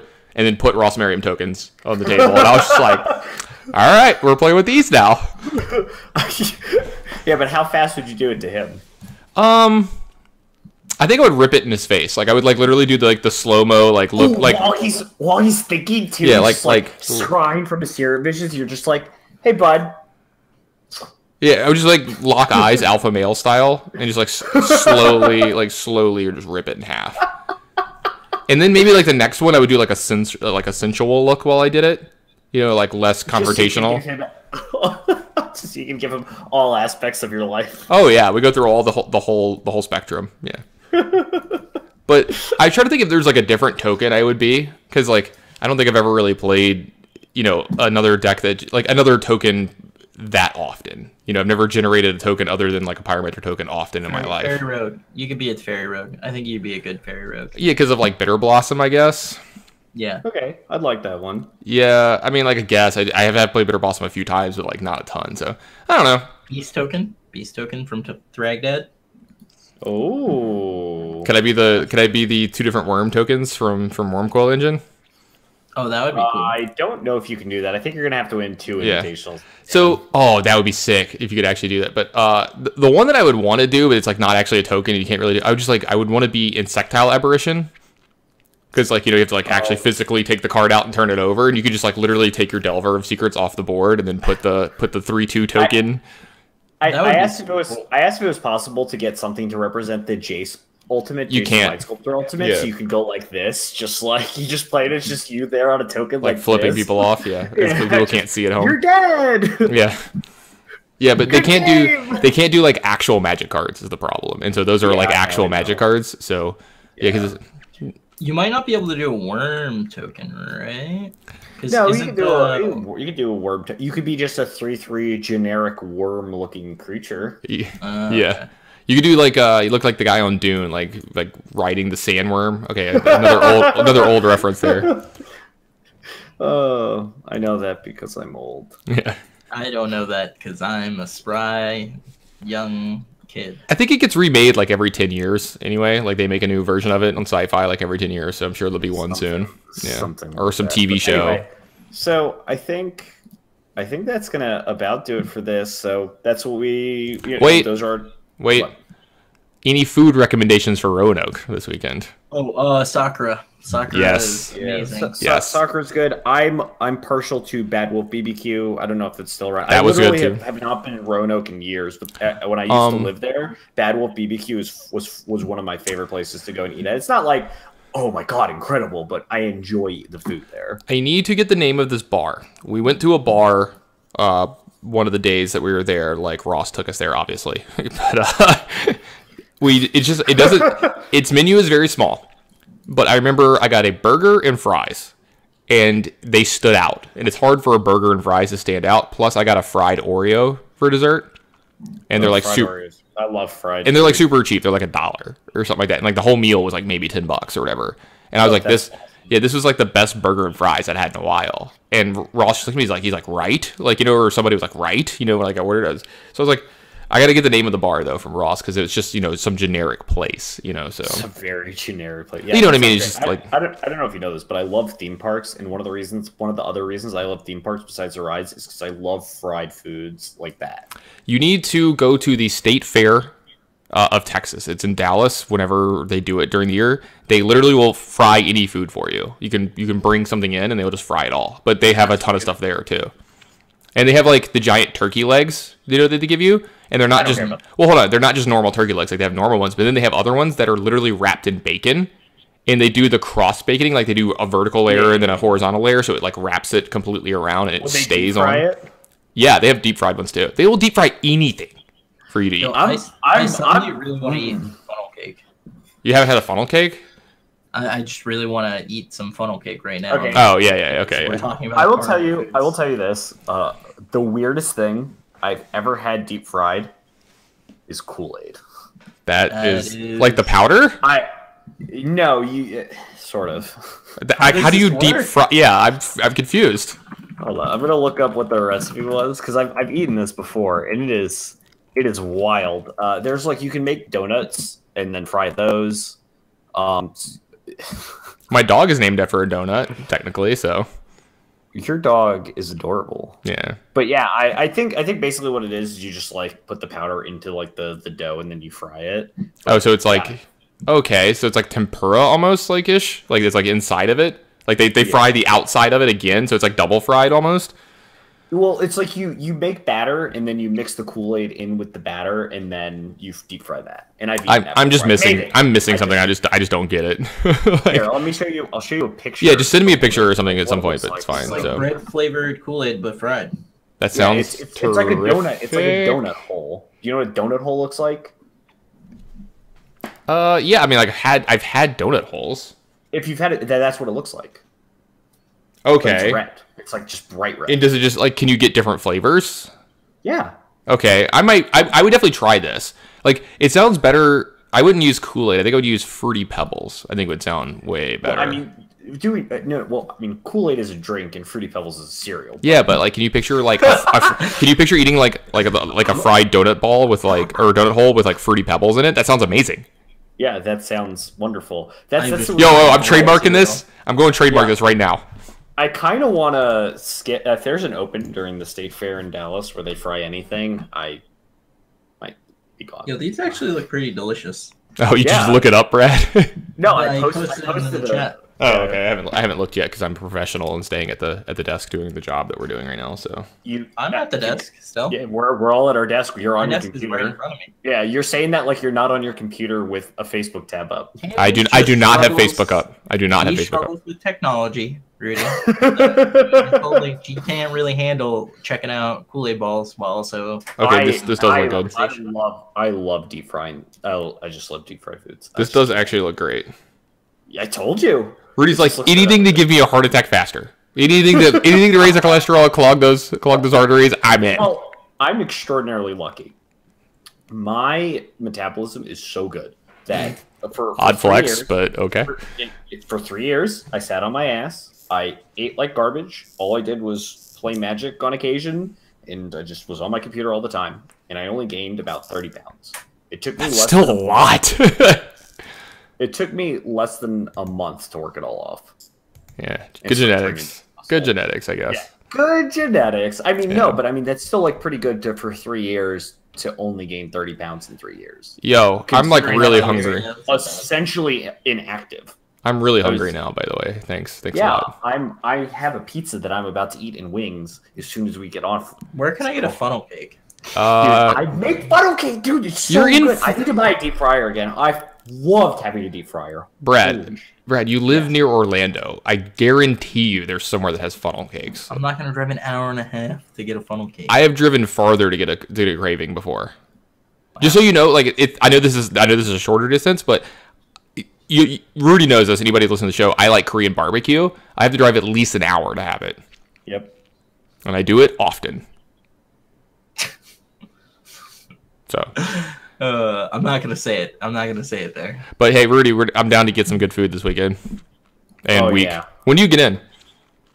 Ross Merriam tokens on the table. And I was just like, all right, we're playing with these now. Yeah, but how fast would you do it to him? I think I would rip it in his face. Like I would literally do the slow-mo look while he's thinking too. Yeah, like scrying from his serum visions, you're just like, hey bud. Yeah, I would just lock eyes alpha male style and just slowly or just rip it in half. And then maybe the next one I would do a sensual look while I did it. Less confrontational. So you can give him all aspects of your life. Oh yeah, we go through all the whole spectrum. Yeah. But I try to think if there's a different token I would be, because I don't think I've ever really played another deck that another token that often. I've never generated a token other than a Pyromancer token often in my life. Fairy Road. You could be at Fairy Road. I think you'd be a good Fairy Road. Yeah, because of Bitter Blossom, I guess. Yeah. Okay, I'd like that one. Yeah, I mean, I guess I have had played Bitter Blossom a few times, but not a ton. So I don't know. Beast token from Thragdad. Oh. Could I be the two different worm tokens from Wormcoil Engine? Oh, that would be cool. I don't know if you can do that. I think you're gonna have to win 2 invitationals. So, that would be sick if you could actually do that. But the one that I would want to do, but it's not actually a token, and you can't really do. I would just I would want to be Insectile Aberration, because you have to actually physically take the card out and turn it over, and you could just literally take your Delver of Secrets off the board and then put the 3/2 token. I asked if it was possible to get something to represent the Jace ultimate. You can't. Light Sculptor ultimate, so you can go like this, just you just play it. It's just you there on a token, flipping this. people off. Yeah, people can't see at home. You're dead. Yeah. Yeah, but they can't do actual Magic cards is the problem, and so those are actual Magic cards. So because you might not be able to do a worm token, right? No, you can do a worm. You could be just a 3/3 generic worm-looking creature. Yeah. You could do like you look like the guy on Dune, like riding the sandworm. Okay, another old reference there. Oh, I know that because I'm old. Yeah. I don't know that because I'm a spry young kid. I think it gets remade like every 10 years anyway. Like they make a new version of it on Sci-Fi like every 10 years. So I'm sure there'll be one soon. Yeah. Something or like some that. TV But show. anyway, so I think that's gonna about do it for this. So that's what we. Wait. Those are. Wait. What? Any food recommendations for Roanoke this weekend? Oh, Sakura. Sakura Yes. is amazing. Yes. Sakura's good. I'm partial to Bad Wolf BBQ. I don't know if that's still right. That was good, too. Have not been in Roanoke in years, but when I used to live there, Bad Wolf BBQ was one of my favorite places to go and eat at. It's not like, oh my god, incredible, but I enjoy the food there. I need to get the name of this bar. We went to a bar one of the days that we were there. Like Ross took us there, obviously, but it doesn't. Its menu is very small. But I remember I got a burger and fries, and they stood out. And it's hard for a burger and fries to stand out. Plus, I got a fried Oreo for dessert, and they're like super. I love fried. And they're like super cheap. They're like $1 or something like that. And like the whole meal was like maybe $10 or whatever. And I was like, this was like the best burger and fries I'd had in a while. And Ross just looked at me. He's like, right? Like, or somebody was like, right? Like I ordered it. So I was like, I got to get the name of the bar though from Ross because it was just some generic place, so it's a very generic place. Yeah, you know what I mean? It's just I don't know if you know this, but I love theme parks, and one of the other reasons I love theme parks besides the rides is because I love fried foods like that. You need to go to the State Fair of Texas. It's in Dallas. Whenever they do it during the year, they literally will fry any food for you. You can bring something in and they'll just fry it all. But they have a ton of stuff there too, and they have like the giant turkey legs that they give you. And they're not just hold on, they're not just normal turkey legs. Like they have normal ones, but then they have other ones that are literally wrapped in bacon, and they do the cross baconing, like they do a vertical layer and then a horizontal layer, so it like wraps it completely around and it stays on. It? Yeah, they have deep fried ones too. They will deep fry anything for you to eat. I suddenly really want to eat funnel cake. You haven't had a funnel cake? I just really want to eat some funnel cake right now. Okay. Oh yeah, okay. We're talking about I will tell you this. The weirdest thing I've ever had deep fried is Kool-Aid. That is like the powder? Sort of. How do you deep fry? Yeah, I'm confused. Hold on, I'm gonna look up what the recipe was because I've eaten this before and it is wild. There's like you can make donuts and then fry those. My dog is named after a donut, technically, so. Your dog is adorable. Yeah. But yeah, I think basically what it is you just like put the powder into like the dough and then you fry it. But, so it's like okay, so it's like tempura almost like ish. Like it's like inside of it. Like they fry the outside of it again, so it's like double fried almost. Well, it's like you make batter and then you mix the Kool-Aid in with the batter and then you deep fry that. And I'm just missing. Maybe. I'm missing something. I just don't get it. Here, let me show you. I'll show you a picture. Yeah, just send me a picture or something at some point, but it's fine. It's like so bread flavored Kool-Aid but fried. That sounds. It's like a donut. It's like a donut hole. Do you know what a donut hole looks like? Yeah. I mean, like I've had donut holes. If you've had it, that's what it looks like. Okay. But it's red. It's like just bright red. And does it just like? Can you get different flavors? Yeah. Okay, I would definitely try this. Like, it sounds better. I wouldn't use Kool-Aid. I think I would use Fruity Pebbles. I think it would sound way better. Well, I mean, Kool-Aid is a drink and Fruity Pebbles is a cereal. Yeah, but like, can you picture like, can you picture eating like a fried donut ball with like, or a donut hole with like Fruity Pebbles in it? That sounds amazing. Yeah, that sounds wonderful. I'm trademarking this. I'm going to trademark this right now. I kind of want to skip. If there's an open during the State Fair in Dallas where they fry anything, I might be gone. Yo, these actually look pretty delicious. Oh, you just look it up, Brad? No, I I posted it in the chat. Oh, okay. I haven't looked yet because I'm a professional and staying at the desk doing the job that we're doing right now. So I'm at the desk still. Yeah, we're all at our desk. You're on your computer. Is right in front of me. Yeah, you're saying that like you're not on your computer with a Facebook tab up. I do not have Facebook up. I do not have He Facebook up. struggles with technology, Rudy. He can't really handle checking out Kool-Aid balls while also. Okay, this does look good. I love deep frying. I just love deep fried foods. This does actually look great. I told you. Rudy's like anything to give me a heart attack faster. Anything to raise the cholesterol, clog those arteries. I'm in. Well, I'm extraordinarily lucky. my metabolism is so good that for Odd 3 flex, years, but okay. for 3 years, I sat on my ass. I ate like garbage. All I did was play Magic on occasion, and I just was on my computer all the time. And I only gained about 30 pounds. It took me That's still a lot. It took me less than a month to work it all off. Yeah, good genetics. Good genetics, I guess. Yeah. Good genetics. I mean, no, but I mean that's still like pretty good for 3 years to only gain 30 pounds in 3 years. Yo, I'm like really hungry. Essentially inactive. I'm really hungry now, by the way. Thanks a lot. I have a pizza that I'm about to eat in Wings as soon as we get off. Where can I get a funnel cake? Dude, I make funnel cake, dude. It's so good. I need to buy a deep fryer again. I've loved having a deep fryer. Brad, you live near Orlando. I guarantee you there's somewhere that has funnel cakes. I'm not gonna drive an hour and a half to get a funnel cake. I have driven farther to get a craving before. Wow. Just so you know, like I know this is a shorter distance, but Rudy knows this. Anybody listening to the show, I like Korean barbecue. I have to drive at least an hour to have it. Yep. And I do it often. So. I'm not gonna say it. I'm not gonna say it there. But hey, Rudy, I'm down to get some good food this weekend and week. Yeah. When do you get in?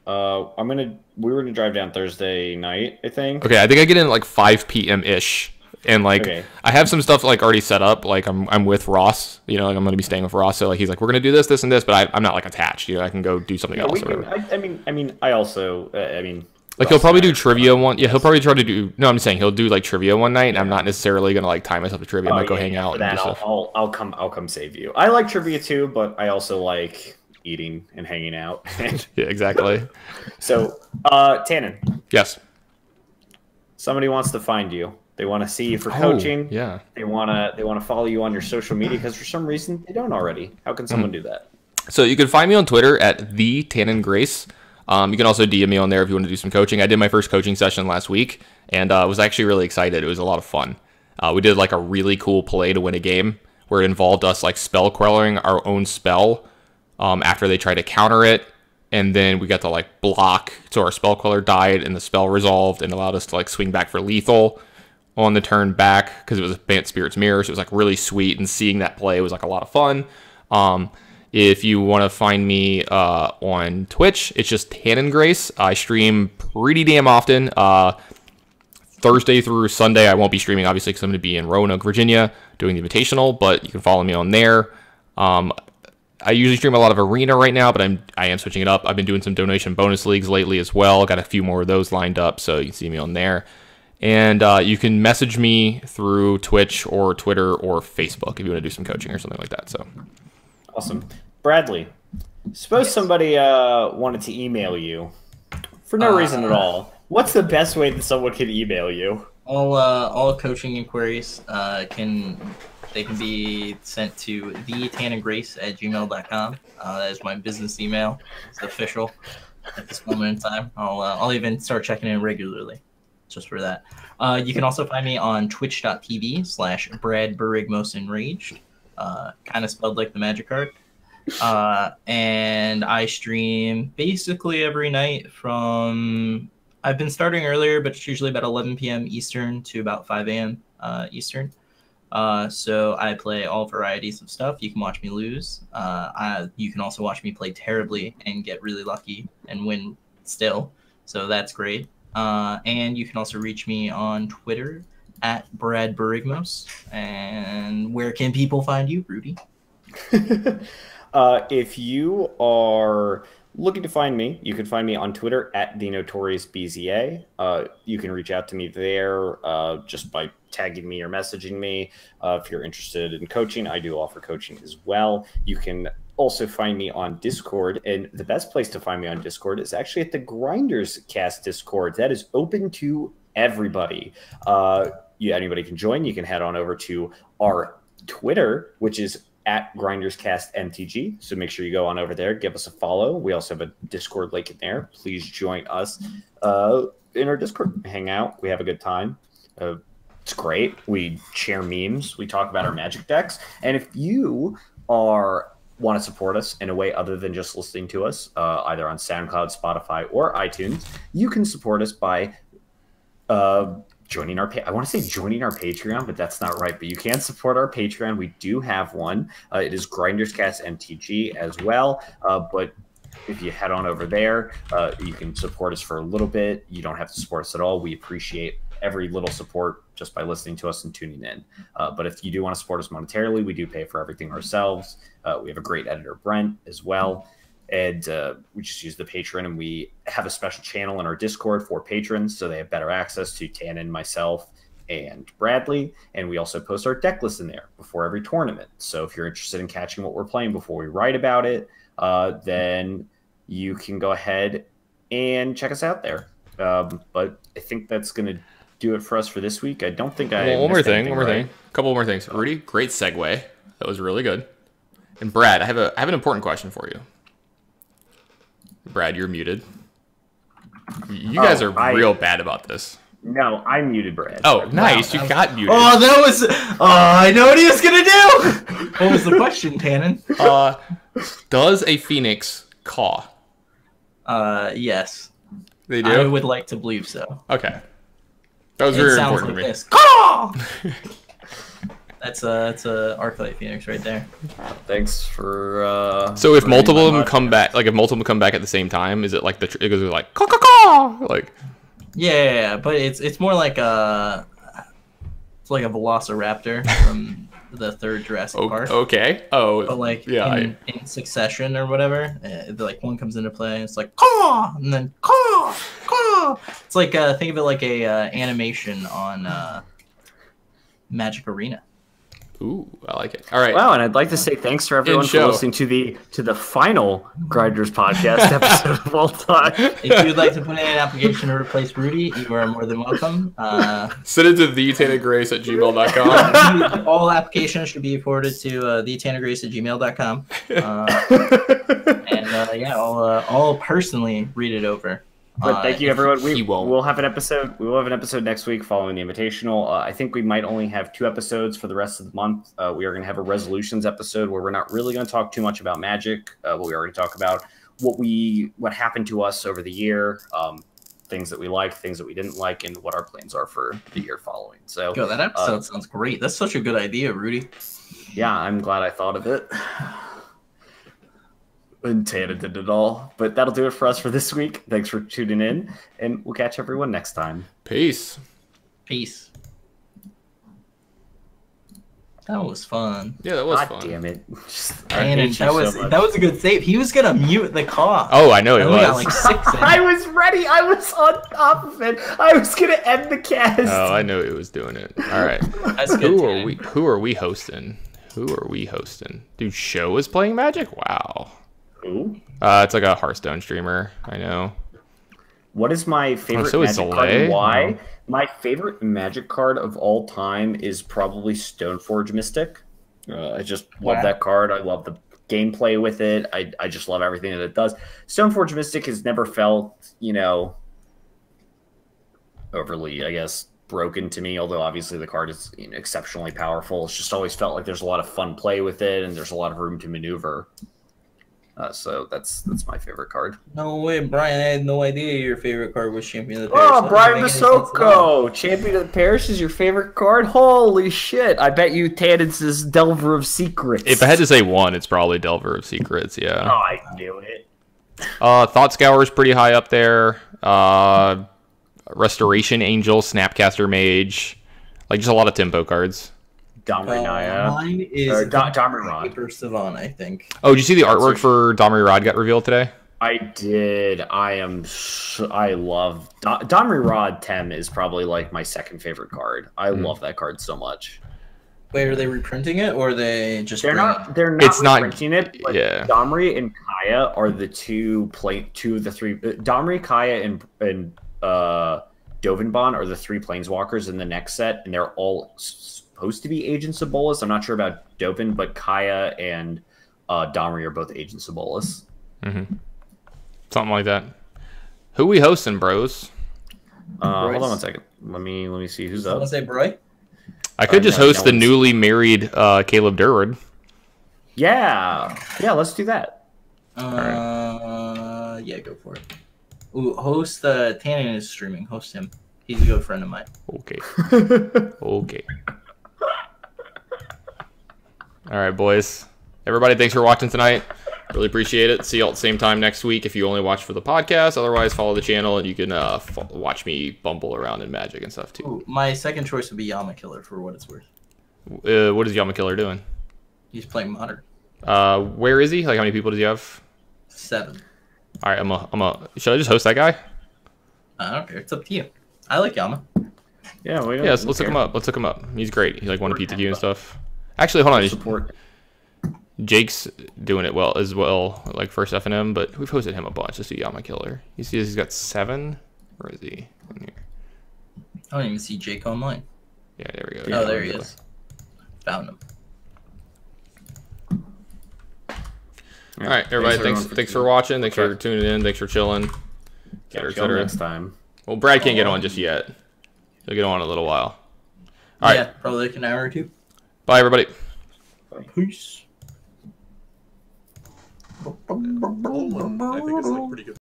We were gonna drive down Thursday night, I think. Okay, I think I get in at like 5 p.m. ish, and like I have some stuff like already set up. Like I'm with Ross, you know, like I'm gonna be staying with Ross. So like he's like, we're gonna do this, and this, but I'm not like attached. You know, I can go do something else. Like he'll probably do trivia one. Yeah, he'll probably try to do. No, I'm saying he'll do like trivia one night, and I'm not necessarily gonna like tie myself to trivia. I might go hang out. For that, I'll come save you. I like trivia too, but I also like eating and hanging out. Yeah, exactly. So, Tannen. Yes. Somebody wants to find you. They want to see you for coaching. Yeah. They want to follow you on your social media because for some reason they don't already. How can someone do that? So you can find me on Twitter at @TannenGrace. You can also DM me on there if you want to do some coaching. I did my first coaching session last week, and I was actually really excited. It was a lot of fun. We did like a really cool play to win a game where it involved us like spell quelling our own spell after they tried to counter it, and then we got to like block, so our spell queller died and the spell resolved and allowed us to like swing back for lethal on the turn back because it was a Bant Spirit's Mirror. So it was like really sweet, and seeing that play was like a lot of fun. If you want to find me on Twitch, it's just TannenGrace. I stream pretty damn often. Thursday through Sunday, I won't be streaming, obviously, because I'm going to be in Roanoke, Virginia, doing the Invitational, but you can follow me on there. I usually stream a lot of Arena right now, but I am switching it up. I've been doing some donation bonus leagues lately as well. Got a few more of those lined up, so you can see me on there. And you can message me through Twitch or Twitter or Facebook if you want to do some coaching or something like that. So awesome. Bradley, suppose somebody wanted to email you for no reason at all. What's the best way that someone can email you? All coaching inquiries can be sent to thetannengrace@gmail.com. That is my business email. It's official at this moment in time. I'll even start checking in regularly just for that. You can also find me on twitch.tv/BradBurigmosenraged, kind of spelled like the magic card. And I stream basically every night I've been starting earlier, but it's usually about 11 p.m. Eastern to about 5 a.m. Eastern. So I play all varieties of stuff. You can watch me lose. You can also watch me play terribly and get really lucky and win still. So that's great. And you can also reach me on Twitter at Brad Burigmos. And where can people find you, Rudy? If you are looking to find me, you can find me on Twitter at TheNotoriousBZA. You can reach out to me there just by tagging me or messaging me. If you're interested in coaching, I do offer coaching as well. You can also find me on Discord, and the best place to find me on Discord is actually at the Grinders Cast Discord. That is open to everybody. Anybody can join. You can head on over to our Twitter, which is at GrindersCastMTG. So make sure you go on over there, give us a follow. We also have a Discord link in there. Please join us in our Discord, hang out. We have a good time. It's great. We share memes. We talk about our Magic decks. And if you want to support us in a way other than just listening to us, either on SoundCloud, Spotify, or iTunes, you can support us by joining our I want to say joining our Patreon, but that's not right. But you can support our Patreon. We do have one. It is GrindersCast MTG as well. But if you head on over there, you can support us for a little bit. You don't have to support us at all. We appreciate every little support just by listening to us and tuning in. But if you do want to support us monetarily, we do pay for everything ourselves. We have a great editor, Brent, as well. And we just use the Patreon, and we have a special channel in our Discord for patrons, so they have better access to Tannen, myself, and Bradley. And we also post our deck list in there before every tournament. So if you're interested in catching what we're playing before we write about it, then you can go ahead and check us out there. But I think that's going to do it for us for this week. I don't think I... One more thing. A couple more things. Rudy, great segue. That was really good. And Brad, I have an important question for you. Brad, you're muted. You guys are real bad about this. No, I muted Brad. Oh, nice. You got muted. Oh, that was... Oh, I know what he was going to do! What was the question, Tannen? Does a phoenix caw? Yes. They do? I would like to believe so. Okay. That was very important to me. This. Caw! That's a Arclight Phoenix right there. Thanks for. So if multiple of them come back, like if multiple come back at the same time, is it like it goes like caw caw caw? Like. Yeah, but it's more like a Velociraptor from the third Jurassic Park. Okay. Oh. But like yeah, in succession or whatever, like one comes into play and it's like caw, and then caw caw. It's like think of it like a animation on Magic Arena. Ooh, I like it. All right. Wow, and I'd like to say thanks for everyone for listening to the final Grinders podcast episode of all time. If you'd like to put in an application to replace Rudy, you are more than welcome. Send it to thetanagrace@gmail.com. All applications should be forwarded to thetanagrace@gmail.com. Yeah, I'll personally read it over. But thank you, everyone. We'll have an episode. We will have an episode next week following the Invitational. I think we might only have 2 episodes for the rest of the month. We are going to have a resolutions episode where we're not really going to talk too much about Magic, but we are going to talk about what happened to us over the year, things that we liked, things that we didn't like, and what our plans are for the year following. So, yo, that episode sounds great. That's such a good idea, Rudy. Yeah, I'm glad I thought of it. And Tana did it all. But that'll do it for us for this week. Thanks for tuning in, and we'll catch everyone next time. Peace. Peace. That was fun. Yeah, that was fun. God damn it. That was a good save. He was going to mute the cough. Oh, I know he was. Got like 6 in. I was ready. I was on top of it. I was going to end the cast. Oh, I know he was doing it. All right. That's good. Who are we hosting? Dude, Show is playing Magic? Wow. Who? It's like a Hearthstone streamer. I know. What is my favorite Magic card and why? My favorite Magic card of all time is probably Stoneforge Mystic. I just love that card. I love the gameplay with it. I just love everything that it does. Stoneforge Mystic has never felt, overly, I guess, broken to me, although obviously the card is exceptionally powerful. It's just always felt like there's a lot of fun play with it, and there's a lot of room to maneuver. So that's my favorite card. No way, Brian. I had no idea your favorite card was Champion of the Parish. Oh, Brian Masoko! Champion of the Parish is your favorite card? Holy shit! I bet you Tannen's Delver of Secrets. If I had to say one, it's probably Delver of Secrets, yeah. Oh, I knew it. Thought Scour is pretty high up there. Restoration Angel, Snapcaster Mage. Like, just a lot of tempo cards. Domri Naya. Mine is Domri Rod. Paper Savant, I think. Oh, did you see the artwork for Domri Rod got revealed today? I did. I love Domri Rod. Tem is probably like my second favorite card. I love that card so much. Wait, are they reprinting it or are they just? They're not reprinting it. But yeah. Domri and Kaya are the two of the three. Domri, Kaya, and Dovinbon are the 3 planeswalkers in the next set, and they're all supposed to be Agents of Bolas. I'm not sure about Dovin, but Kaya and Domri are both Agents of Bolas. Mm-hmm. Something like that. Who we hosting, bros? Hold on one second. Let me see who's up. Someone say Broy? I could just host the newly married Caleb Durwood. Yeah, let's do that. Yeah, go for it. Ooh, host Tannen is streaming. Host him. He's a good friend of mine. Okay. Okay. All right, boys. Everybody, thanks for watching tonight. Really appreciate it. See you all at the same time next week if you only watch for the podcast. Otherwise, follow the channel and you can watch me bumble around in Magic and stuff too. Ooh, my second choice would be Yama Killer for what it's worth. What is Yama Killer doing? He's playing Modern. Where is he? Like, how many people does he have? 7. All right, should I just host that guy? I don't care. It's up to you. I like Yama. Yeah, let's look him up. Let's look him up. He's great. He like won a PTQ and stuff. Actually, hold on. Support. Jake's doing it well as well, like first FNM, but we've hosted him a bunch. Let's do Yama Killer. You see he's got 7? Where is he? In here. I don't even see Jake online. Yeah, there we go. Oh, there he is. Found him. All right, everybody. Thanks for watching. Thanks for tuning in. Thanks for chilling. Catch you next time. Well, Brad can't get on just yet. He'll get on in a little while. All right. Yeah, probably like an hour or 2. Bye, everybody. Peace. I think it's like pretty good.